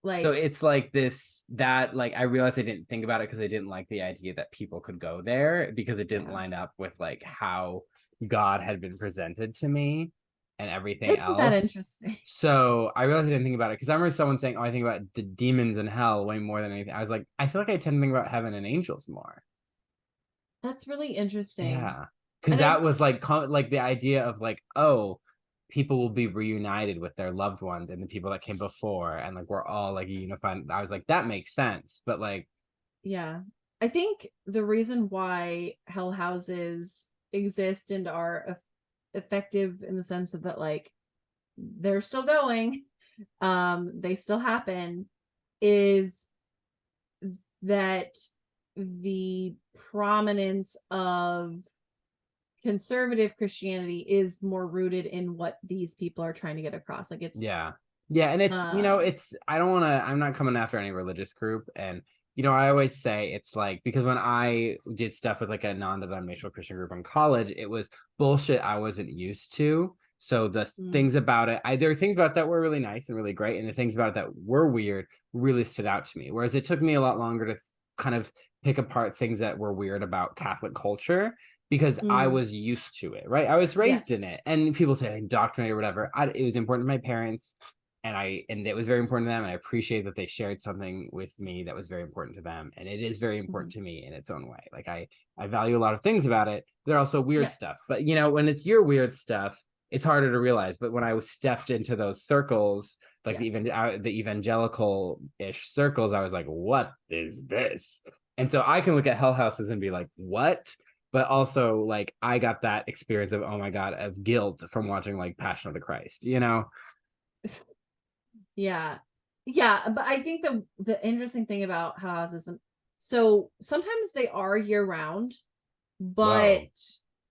So Like, it's like this that like I realized I didn't think about it because I didn't like the idea that people could go there because it didn't yeah, line up with like how God had been presented to me and everything isn't that else. interesting? So I realized I didn't think about it because I remember someone saying, "Oh, I think about the demons in hell way more than anything." I was like, I feel like I tend to think about heaven and angels more. That's really interesting. Yeah, because And I, that was like the idea of like, oh, people will be reunited with their loved ones and the people that came before, and like we're all like unified. I was like, that makes sense, but like, yeah, I think the reason why hell houses exist and are effective in the sense of that, like, they're still going, they still happen, is that the prominence of conservative Christianity is more rooted in what these people are trying to get across. Like, it's yeah, yeah, and it's it's I don't want to. I'm not coming after any religious group, and I always say it's like because when I did stuff with like a non-denominational Christian group in college, it was bullshit I wasn't used to. So the things about it, there are things about it that were really nice and really great, and the things about it that were weird really stood out to me. Whereas it took me a lot longer to kind of pick apart things that were weird about Catholic culture because I was used to it, right? I was raised in it, and people say indoctrinated or whatever. It was important to my parents. and it was very important to them, and I appreciate that they shared something with me that was very important to them, and it is very important to me in its own way. Like I value a lot of things about it. They're also weird stuff, but you know, when it's your weird stuff, it's harder to realize. But when I stepped into those circles, like the evangelical-ish circles, I was like, what is this? And so I can look at Hell Houses and be like, what? But also, like, I got that experience of, oh my God, of guilt from watching like Passion of the Christ, you know? Yeah. Yeah. But I think the interesting thing about Hell Houses, so sometimes they are year round, but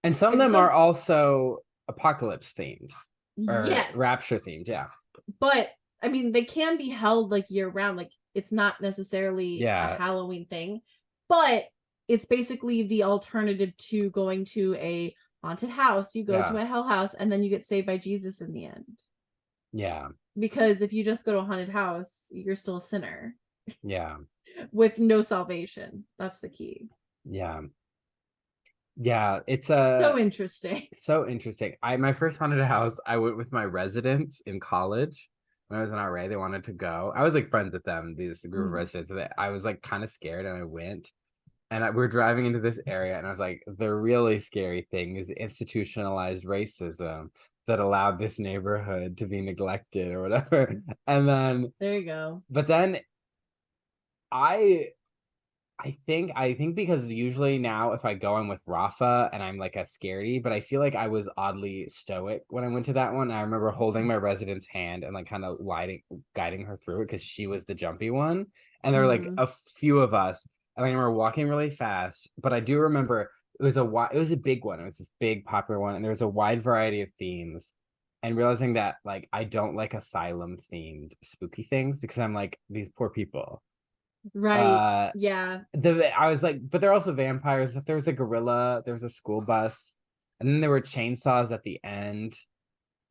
and some of them are also apocalypse themed or yes, rapture themed. Yeah. But I mean, they can be held like year round. Like it's not necessarily a Halloween thing, but it's basically the alternative to going to a haunted house. You go to a hell house and then you get saved by Jesus in the end. Yeah. Because if you just go to a haunted house, you're still a sinner. Yeah. With no salvation. That's the key. Yeah. Yeah, it's so interesting. So interesting. My first haunted house, I went with my residents in college. When I was in RA, they wanted to go. I was like friends with them, this group of residents. I was like kind of scared, and I went. And we were driving into this area, and I was like, the really scary thing is the institutionalized racism that allowed this neighborhood to be neglected or whatever. And then there you go. But then I think because usually now if I go in with Rafa and I'm like a scaredy, but I feel like I was oddly stoic when I went to that one. I remember holding my resident's hand and like kind of guiding her through it because she was the jumpy one. And there were like a few of us. And I remember walking really fast, but I do remember it was a big one. It was this big popular one, and there was a wide variety of themes. And realizing that like I don't like asylum themed spooky things because I'm like, these poor people. Right. Yeah. I was like, but they're also vampires. If there was a gorilla, there was a school bus, and then there were chainsaws at the end.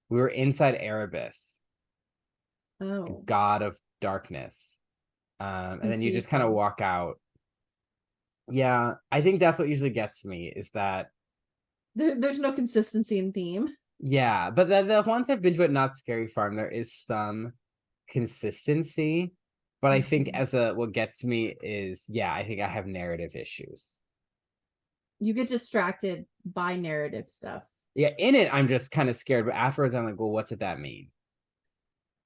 We were inside Erebus, god of darkness. And then you just kind of walk out. Yeah, I think that's what usually gets me is that there's no consistency in theme. Yeah, but the ones I've been to at Not Scary Farm, there is some consistency. But I think what gets me is, I think I have narrative issues. You get distracted by narrative stuff. Yeah, in it, I'm just kind of scared. But afterwards, I'm like, well, what did that mean?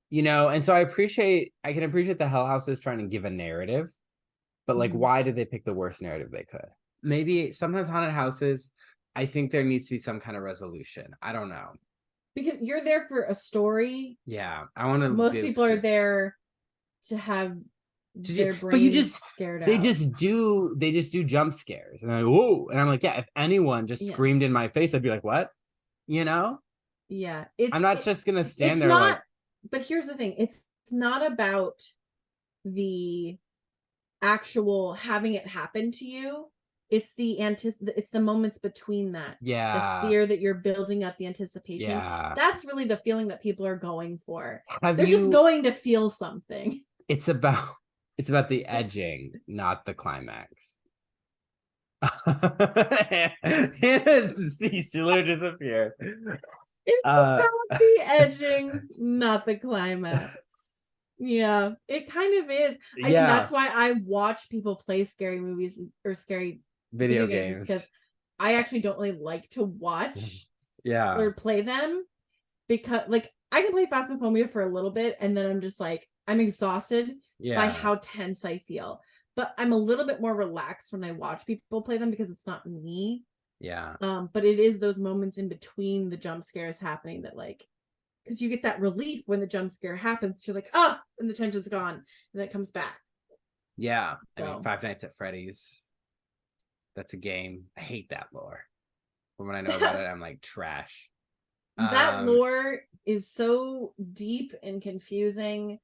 You know, and so I can appreciate the Hell House is trying to give a narrative. But like, why did they pick the worst narrative they could? Maybe sometimes haunted houses, I think there needs to be some kind of resolution. I don't know. Because you're there for a story. Yeah, I want to. Most people are there to have their brains scared out. They just do jump scares, and I'm like, whoa, and I'm like, yeah. If anyone just screamed in my face, I'd be like, what? You know? Yeah, I'm not just gonna stand there. Like, but here's the thing: it's not about the actual having it happen to you. It's the moments between that. Yeah. The fear that you're building up, the anticipation. Yeah. That's really the feeling that people are going for. They're just going to feel something. It's about the edging, not the climax. Sheila disappeared. It's about the edging, not the climax. Yeah, it kind of is. I think that's why I watch people play scary movies or scary video games because I actually don't really like to watch or play them because like I can play Phasmophobia for a little bit and then I'm just like I'm exhausted by how tense I feel. But I'm a little bit more relaxed when I watch people play them because it's not me. Yeah. But it is those moments in between the jump scares happening that like because you get that relief when the jump scare happens. You're like, and the tension's gone. And then it comes back. Yeah. I mean, Five Nights at Freddy's. That's a game. I hate that lore. But when I know about it, I'm like, trash. That lore is so deep and confusing.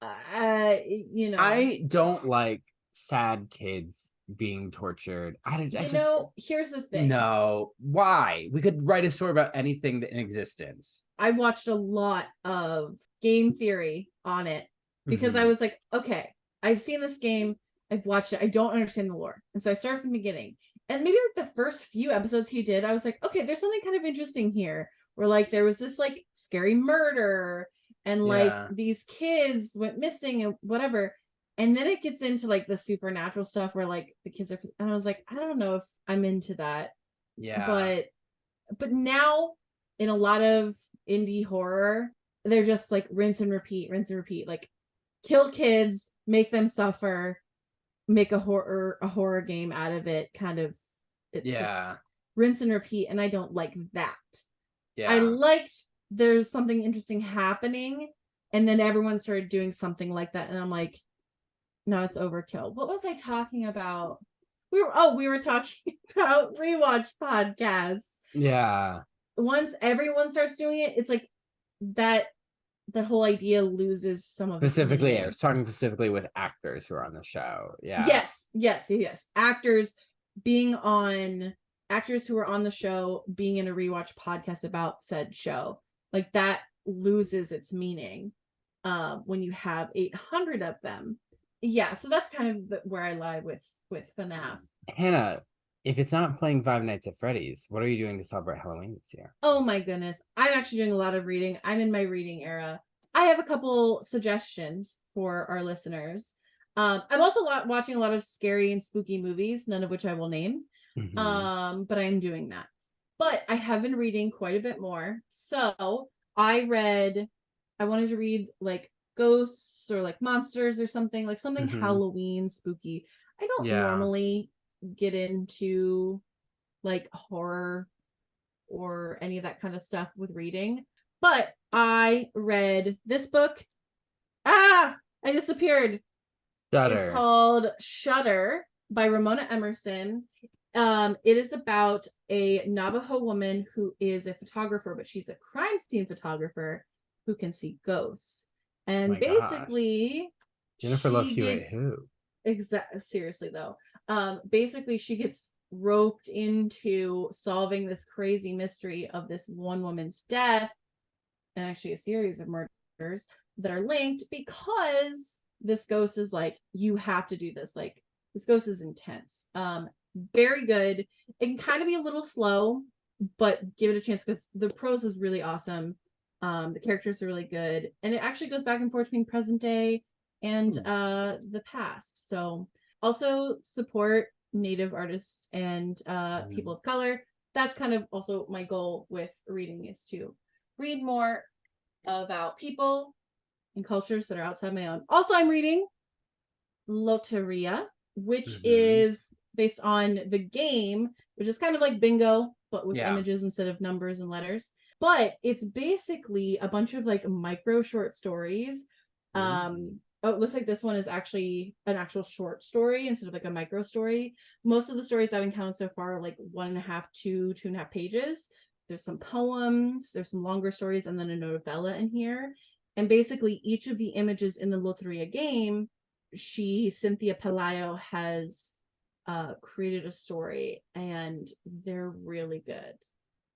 I don't like sad kids being tortured. Here's the thing. No. Why? We could write a story about anything in existence. I watched a lot of game theory on it because I was like, okay, I've seen this game. I've watched it. I don't understand the lore. And so I started from the beginning. And maybe like the first few episodes he did, I was like, okay, there's something kind of interesting here. Where like there was this like scary murder and like these kids went missing and whatever. And then it gets into like the supernatural stuff where like the kids are, and I was like, I don't know if I'm into that. But now in a lot of indie horror, they're just like rinse and repeat, like kill kids, make them suffer, make a horror game out of it. Kind of, it's just rinse and repeat, and I don't like that. I liked there's something interesting happening, and then everyone started doing something like that, and I'm like, no, it's overkill. What was I talking about? We were talking about rewatch podcasts. Yeah. Once everyone starts doing it, it's like that whole idea loses some of specifically. I was talking specifically with actors who are on the show. Yes. Actors who are on the show being in a rewatch podcast about said show, like that loses its meaning when you have 800 of them. So that's kind of where I lie with FNAF. Hannah, if it's not playing Five Nights at Freddy's, what are you doing to celebrate Halloween this year? Oh my goodness, I'm actually doing a lot of reading. I'm in my reading era. I have a couple suggestions for our listeners. I'm also watching a lot of scary and spooky movies, none of which I will name. But I am doing that. But I have been reading quite a bit more. So I wanted to read like ghosts or like monsters or something Halloween spooky. I don't normally get into like horror or any of that kind of stuff with reading, but I read this book. I disappeared. It's called Shudder by Ramona Emerson. It is about a Navajo woman who is a photographer, but she's a crime scene photographer who can see ghosts. And basically, Jennifer Love Hewitt, who? Seriously though, basically she gets roped into solving this crazy mystery of this one woman's death, and actually a series of murders that are linked, because this ghost is like, you have to do this. Like, this ghost is intense. Very good. It can kind of be a little slow, but give it a chance because the prose is really awesome. The characters are really good, and it actually goes back and forth between present day and the past. So also support Native artists and people of color. That's kind of also my goal with reading, is to read more about people and cultures that are outside my own. Also, I'm reading Loteria, which is based on the game, which is kind of like bingo, but with images instead of numbers and letters. But it's basically a bunch of like micro short stories. It looks like this one is actually an actual short story instead of like a micro story. Most of the stories I've encountered so far are like 1.5 to 2.5 pages. There's some poems, there's some longer stories, and then a novella in here. And basically each of the images in the Loteria game, Cynthia Pelayo has created a story, and they're really good.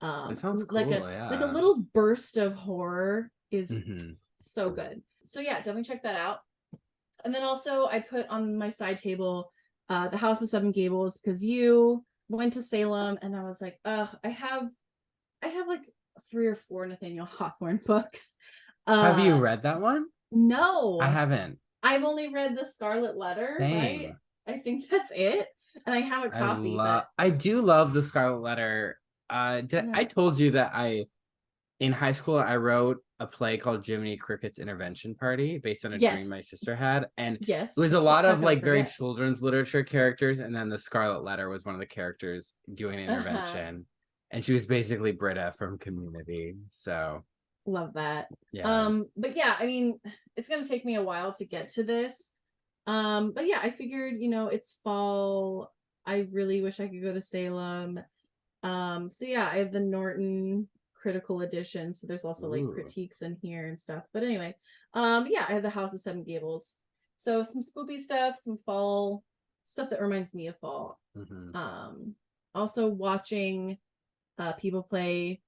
That sounds cool. Like a little burst of horror is so good. So yeah, definitely check that out. And then also I put on my side table The House of Seven Gables, because you went to Salem, and I was like, I have like 3 or 4 Nathaniel Hawthorne books. Have you read that one? No, I haven't. I've only read The Scarlet Letter. Same. Right? I think that's it. And I have a copy. I do love The Scarlet Letter. I told you that in high school I wrote a play called Jiminy Cricket's Intervention Party, based on a dream my sister had, and it was a lot of like very children's literature characters, and then The Scarlet Letter was one of the characters doing an intervention, and she was basically Britta from Community. So love that. But yeah, I mean, it's gonna take me a while to get to this. But yeah, I figured, it's fall. I really wish I could go to Salem. So yeah, I have the Norton critical edition, so there's also like critiques in here and stuff. But anyway, yeah, I have the House of Seven Gables. So some spooky stuff, some fall stuff that reminds me of fall. Also watching people play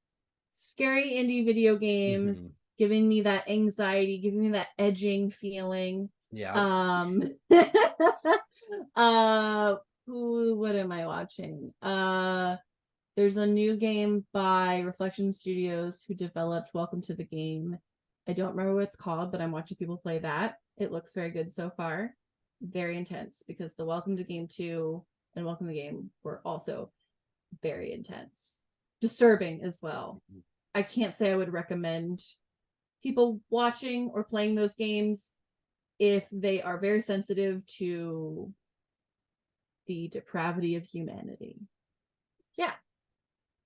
scary indie video games, giving me that anxiety, giving me that edging feeling. What am I watching? There's a new game by Reflection Studios, who developed Welcome to the Game. I don't remember what it's called, but I'm watching people play that. It looks very good so far. Very intense because the Welcome to Game 2 and Welcome to Game were also very intense. Disturbing as well. I can't say I would recommend people watching or playing those games if they are very sensitive to the depravity of humanity. Yeah.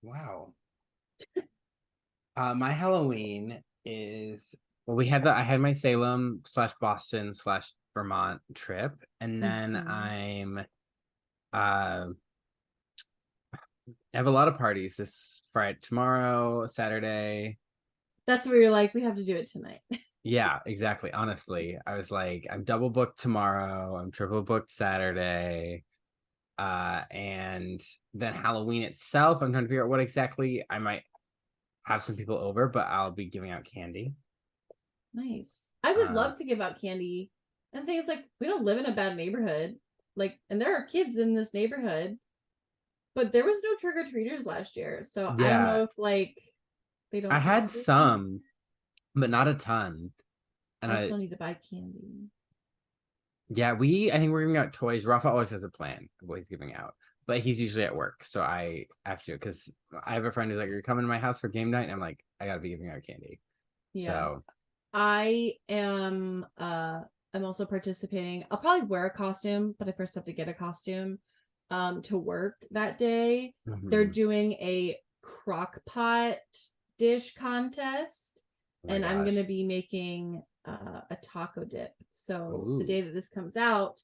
Wow. My Halloween is I had my Salem / Boston / Vermont trip, and then I have a lot of parties this Friday, tomorrow, Saturday. That's where you're like, we have to do it tonight. Yeah, exactly. Honestly, I was like, I'm double booked tomorrow. I'm triple booked Saturday. And then Halloween itself, I'm trying to figure out what exactly I might have some people over, but I'll be giving out candy. Nice. I would love to give out candy. And the thing is, like, we don't live in a bad neighborhood. Like, and there are kids in this neighborhood, but there was no trick-or-treaters last year. So I don't know if like they don't I had trick-or-treat. some, but not a ton. And I still need to buy candy. Yeah, I think we're giving out toys. Rafa always has a plan of what he's giving out, but he's usually at work, so I have to, because I have a friend who's like, "You're coming to my house for game night," and I'm like, I gotta be giving out candy. Yeah. So I am I'm also participating. I'll probably wear a costume, but I first have to get a costume to work that day. They're doing a crock pot dish contest, and I'm gonna be making a taco dip. So the day that this comes out,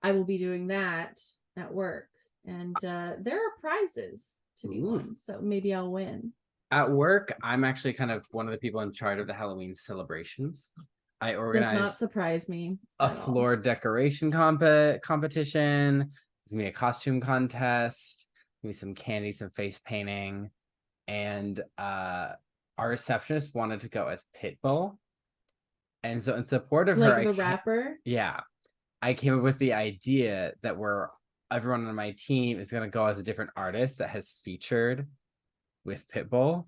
I will be doing that at work, and there are prizes to be won. So maybe I'll win. At work, I'm actually kind of one of the people in charge of the Halloween celebrations. I organize. Does not surprise me. A floor decoration competition. There's gonna be a costume contest. Maybe some candy, some face painting, and our receptionist wanted to go as Pitbull. And so in support of her, the rapper, I came up with the idea that everyone on my team is going to go as a different artist that has featured with Pitbull.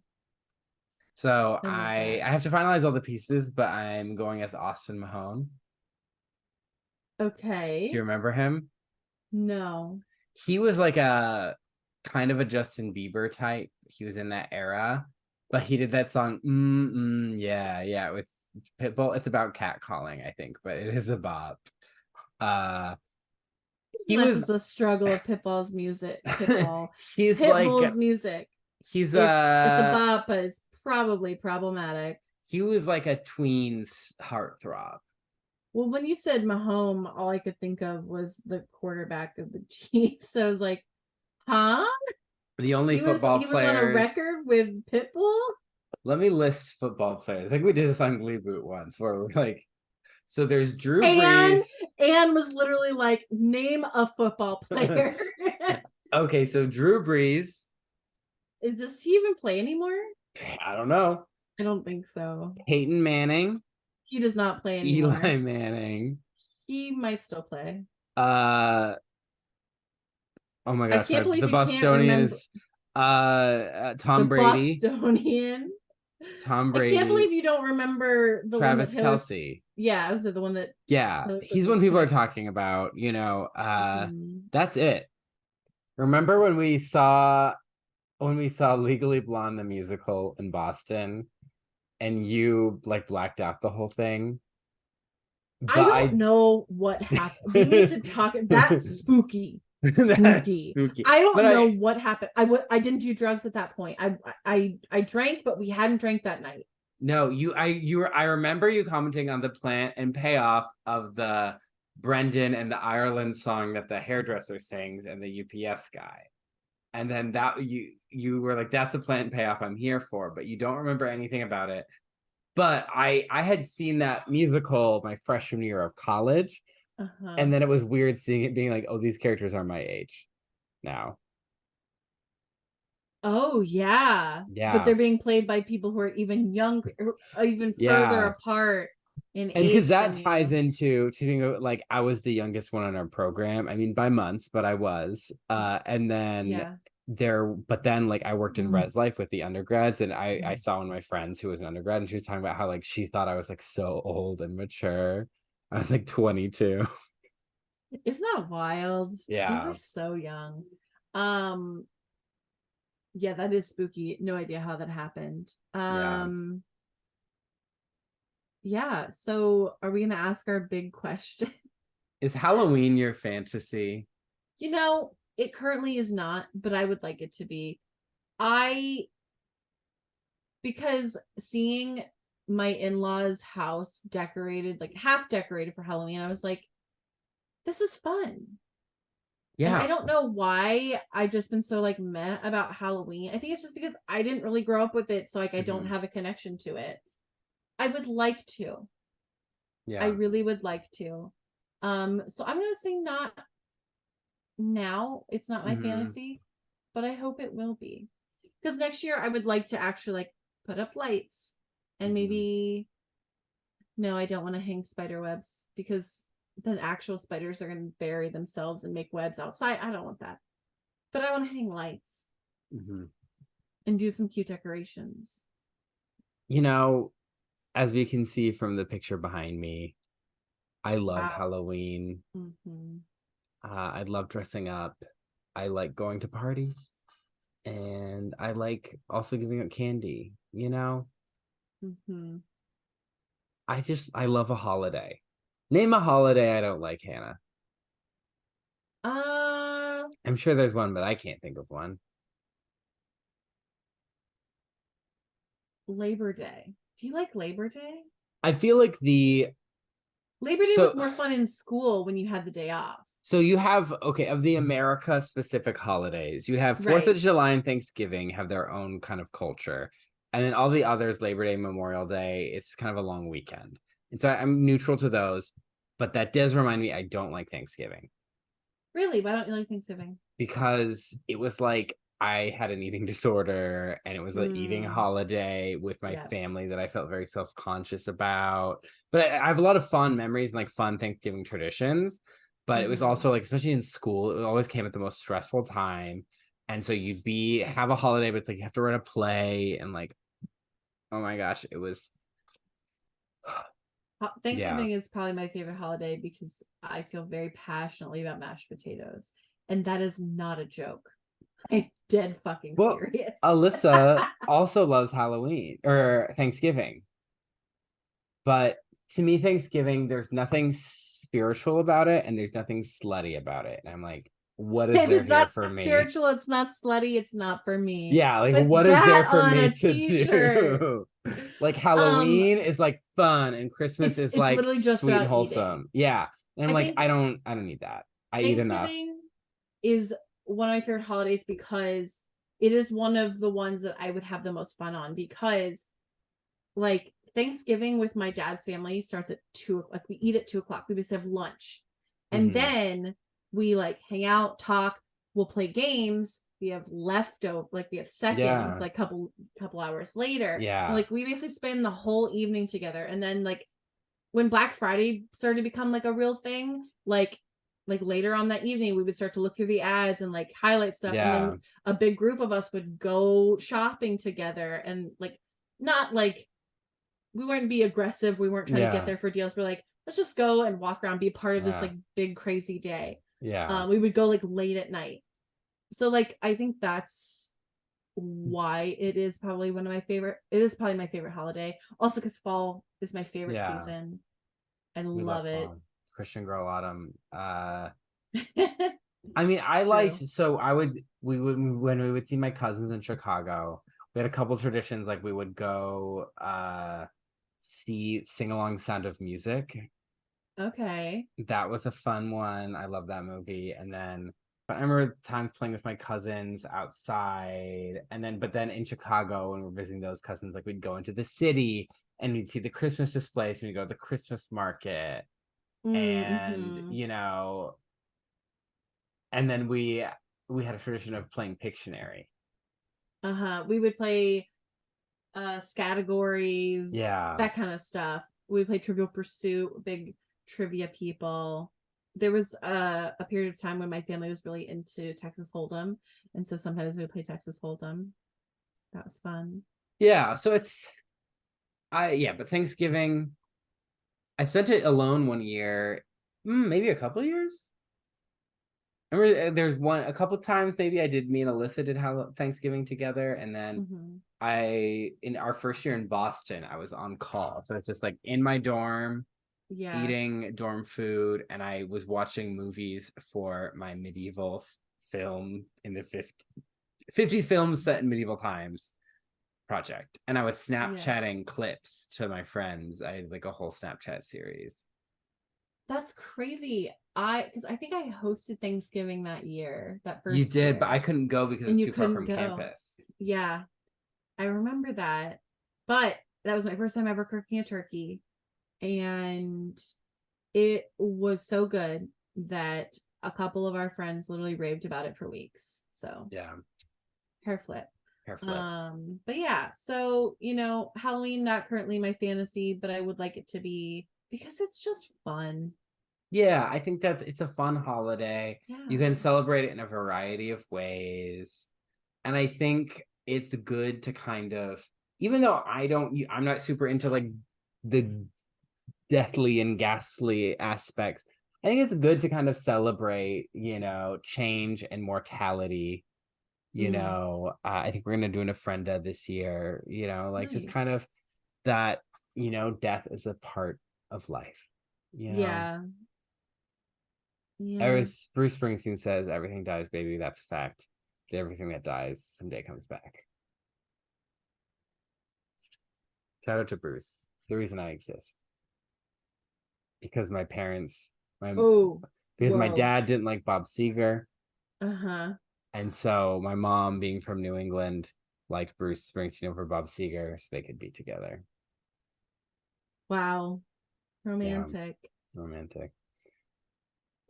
So I have to finalize all the pieces, but I'm going as Austin Mahone. Okay. Do you remember him? No. He was like a kind of a Justin Bieber type. He was in that era, but he did that song, yeah, with Pitbull. It's about catcalling, I think, but it is a bop. He was the struggle of Pitbull's music. He's Pitbull's like music. It's a bop, but it's probably problematic. He was like a tween's heartthrob. Well, when you said Mahomes, all I could think of was the quarterback of the Chiefs. So I was like, huh? The only football players. He was on a record with Pitbull? Let me list football players. I think we did this on Glee Boot once where we're like, so there's Drew Brees. Anne was literally like, name a football player. Okay, so Drew Brees. Does he even play anymore? I don't know. I don't think so. Peyton Manning. He does not play anymore. Eli Manning. He might still play. Oh my gosh, the Bostonians. Tom Brady. Bostonian. Tom Brady. I can't believe you don't remember the Travis Kelce. Yeah, was it the one that? Yeah, he's one people are talking about. That's it. Remember when we saw Legally Blonde the musical in Boston, and you like blacked out the whole thing? But I don't know what happened. We need to talk. That's spooky. That's spooky. I don't know what happened. I didn't do drugs at that point. I drank, but we hadn't drank that night. No, I remember you commenting on the plant and payoff of the Brendan and the Ireland song that the hairdresser sings and the UPS guy. And then that you were like, that's a plant payoff I'm here for, but you don't remember anything about it. But I had seen that musical my freshman year of college. And then it was weird seeing it being like, oh, these characters are my age now. Oh, yeah. But they're being played by people who are even younger, even further apart in age. And because that ties into like, I was the youngest one on our program. I mean, by months, but I was. And then but then like I worked in res life with the undergrads, and I saw one of my friends who was an undergrad, and she was talking about how like she thought I was like so old and mature. I was like 22. Isn't that wild? We Yeah. were so young. Um, yeah, that is spooky. No idea how that happened. Yeah. Yeah, so are we gonna ask our big question? Is Halloween your fantasy? It currently is not, but I would like it to be. I Because seeing my in-laws' house decorated, like half decorated for Halloween, I was like, this is fun. And I Yeah. don't know why I've just been so like meh about Halloween. I think it's just because I didn't really grow up with it, so like I don't Hmm. have a connection to it. I would like to. I Yeah. really would like to. So I'm gonna say not now. It's not my Hmm. fantasy, but I hope it will be. Because next year I would like to actually like put up lights and Hmm. maybe no, I don't want to hang spider webs because the actual spiders are going to bury themselves and make webs outside. I don't want that. But I want to hang lights Hmm. and do some cute decorations. You know, as we can see from the picture behind me, I love Wow. Halloween. Mm-hmm. I love dressing up. I like going to parties, and I like also giving out candy. Mm-hmm. I love a holiday. Name a holiday I don't like, Hannah. Uh, I'm sure there's one, but I can't think of one. Labor Day. Do you like Labor Day? I feel like Labor Day was so more fun in school when you had the day off. so you have, okay, of the America specific holidays, you have Fourth of Right. July and Thanksgiving have their own kind of culture. And then all the others, Labor Day, Memorial Day, it's kind of a long weekend. And so I'm neutral to those, but that does remind me I don't like Thanksgiving Really? Why don't you like Thanksgiving? because it was like I had an eating disorder, and it was an eating Mm, holiday with my yeah. family that I felt very self-conscious about. But I have a lot of fun memories and like fun Thanksgiving traditions. But it was Mm-hmm. also like, especially in school, it always came at the most stressful time. And so you'd have a holiday, but it's like you have to write a play, and like, oh my gosh, it was yeah. Thanksgiving is probably my favorite holiday because I feel very passionately about mashed potatoes. And that is not a joke. I'm dead fucking Well, serious. Alyssa also loves Halloween or Thanksgiving. But to me, Thanksgiving, there's nothing spiritual about it, and there's nothing slutty about it. And I'm like, what is If there it's here not for me? spiritual, it's not slutty, it's not for me. Yeah, like Put what is there that for on me a to t-shirt. do? Like Um, Halloween is like fun, and Christmas is it's like literally just sweet and about eating. wholesome. Yeah. And I'm I like, think I don't need that. I eat enough. Thanksgiving is one of my favorite holidays because it is one of the ones that I would have the most fun on because like Thanksgiving with my dad's family starts at 2 o'clock. Like we eat at 2 o'clock. We just have lunch. And Hmm. then we like hang out, talk, we'll play games. We have leftover, like we have seconds, Yeah. like couple hours later. And Yeah. like we basically spend the whole evening together. And then like when Black Friday started to become like a real thing, like later on that evening, we would start to look through the ads and like highlight stuff. And Yeah. then a big group of us would go shopping together and like not like we weren't be aggressive. We weren't trying to get Yeah. there for deals. We're like, let's just go and walk around, be part of this Yeah. like big crazy day. Yeah. We would go like late at night. So like I think that's why it is probably one of my favorite. It is probably my favorite holiday. Also because fall is my favorite Yeah. season. I We love love it. fall. Christian Girl Autumn. I mean, I liked, True. so I would we would when we would see my cousins in Chicago, we had a couple traditions, like we would go see Sing Along Sound of Music. Okay. That was a fun one. I love that movie. And then but I remember times playing with my cousins outside, and then but then in Chicago when we're visiting those cousins, like we'd go into the city and we'd see the Christmas displays, and we'd go to the Christmas market, and Mm-hmm. and then we had a tradition of playing Pictionary. Uh-huh. We would play categories, Yeah. that kind of stuff. We play Trivial Pursuit, big trivia people. there was a period of time when my family was really into Texas Hold'em, and so sometimes we play Texas Hold'em. That was fun. Yeah, so but Thanksgiving, I spent it alone one year, maybe a couple years. I remember there's a couple times maybe me and Alyssa did have Thanksgiving together, and then in our first year in Boston, I was on call, so it's just like in my dorm, eating dorm food, and I was watching movies for my medieval film in the 50s films set in medieval times project, and I was Snapchatting clips to my friends. I had like a whole Snapchat series. That's crazy. Because I think I hosted Thanksgiving that year, that first You did, year. but I couldn't go because it's too far from campus. Yeah, I remember that. But that was my first time ever cooking a turkey, and it was so good that a couple of our friends literally raved about it for weeks. So yeah, hair flip. But yeah, so Halloween not currently my fantasy, but I would like it to be because it's just fun. Yeah, I think that it's a fun holiday. You can celebrate it in a variety of ways, and I think it's good to kind of, even though I'm not super into like the deathly and ghastly aspects, I think it's good to kind of celebrate, change and mortality. I think we're gonna do an ofrenda this year, like just kind of that, death is a part of life. Yeah. As Bruce Springsteen says, everything dies, baby, that's a fact. Everything that dies someday comes back. Shout out to Bruce, the reason I exist. Because my dad didn't like Bob Seger. And so my mom, being from New England, liked Bruce Springsteen over Bob Seger, so they could be together. Wow. Romantic. Yeah, romantic.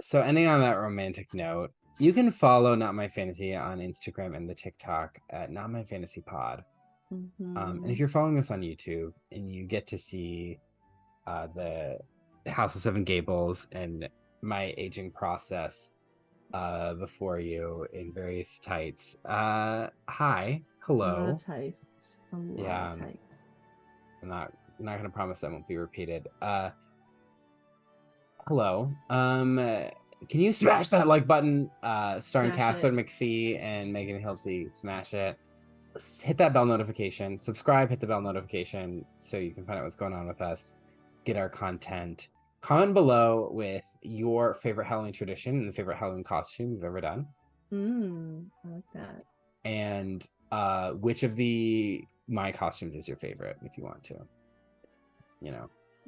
So ending on that romantic note, you can follow Not My Fantasy on Instagram and the TikTok at Not My Fantasy Pod. And if you're following us on YouTube and you get to see the House of Seven Gables and my aging process before you in various tights. Hi, hello. A lot of tights. Of tights. I'm not gonna promise that won't be repeated. Hello. Can you smash that like button? Starring Catherine McPhee and Megan Hilty. Smash it. Hit that bell notification. Subscribe. Hit the bell notification so you can find out what's going on with us. Get our content. Comment below with your favorite Halloween tradition and the favorite Halloween costume you've ever done. I like that. And which of my costumes is your favorite, if you want to.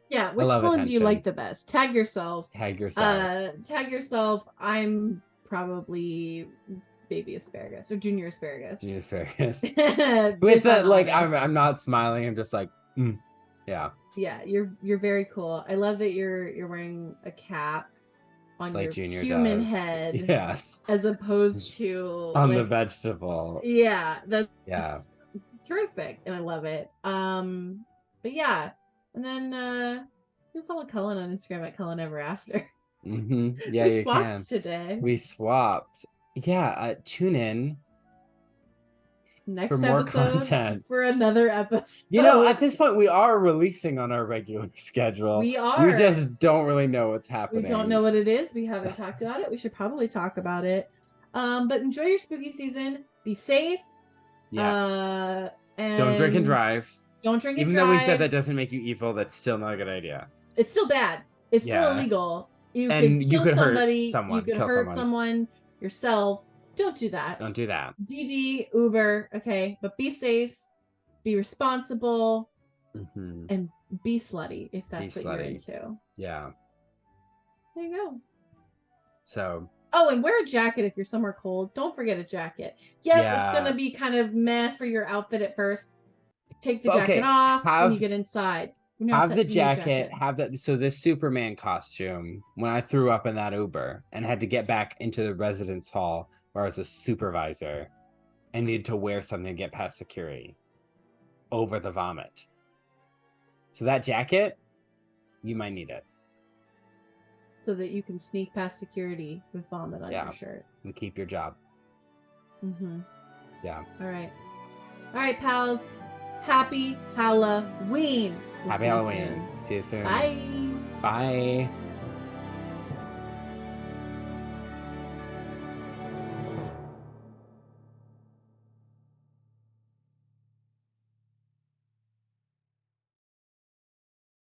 Yeah, which Cullen do you like the best? Tag yourself. Tag yourself. Tag yourself. I'm probably baby asparagus or junior asparagus. Junior asparagus. With that, like, I'm not smiling. I'm just like, yeah. Yeah, you're very cool. I love that you're wearing a cap on like your Junior human head. Yes. As opposed to on the vegetable. Yeah, that's terrific, and I love it. But yeah. And then you can follow Cullen on Instagram at Cullen Ever After. Yeah, we swapped today. We swapped. Yeah, tune in next for more content for another episode. At this point, we are releasing on our regular schedule. We are. We just don't really know what's happening. We don't know what it is. We haven't talked about it. We should probably talk about it. But enjoy your spooky season. Be safe. Yes. And don't drink and drive. Don't drink and drive. Even though we said that doesn't make you evil, that's still not a good idea. It's still bad. It's still illegal. You could somebody. You could hurt someone, yourself. Don't do that. Don't do that. DD, Uber, okay? But be safe, be responsible, and be slutty if that's what you're into. Yeah. There you go. So. Oh, and wear a jacket if you're somewhere cold. Don't forget a jacket. Yes, it's going to be kind of meh for your outfit at first. Take the jacket off when you get inside. Have the jacket. Have that. So this Superman costume, when I threw up in that Uber and had to get back into the residence hall where I was a supervisor and needed to wear something to get past security over the vomit. So that jacket, you might need it. so that you can sneak past security with vomit on your shirt. And keep your job. Mm-hmm. Yeah. All right, pals. Happy Halloween. Happy Halloween. See you soon. Bye. Bye.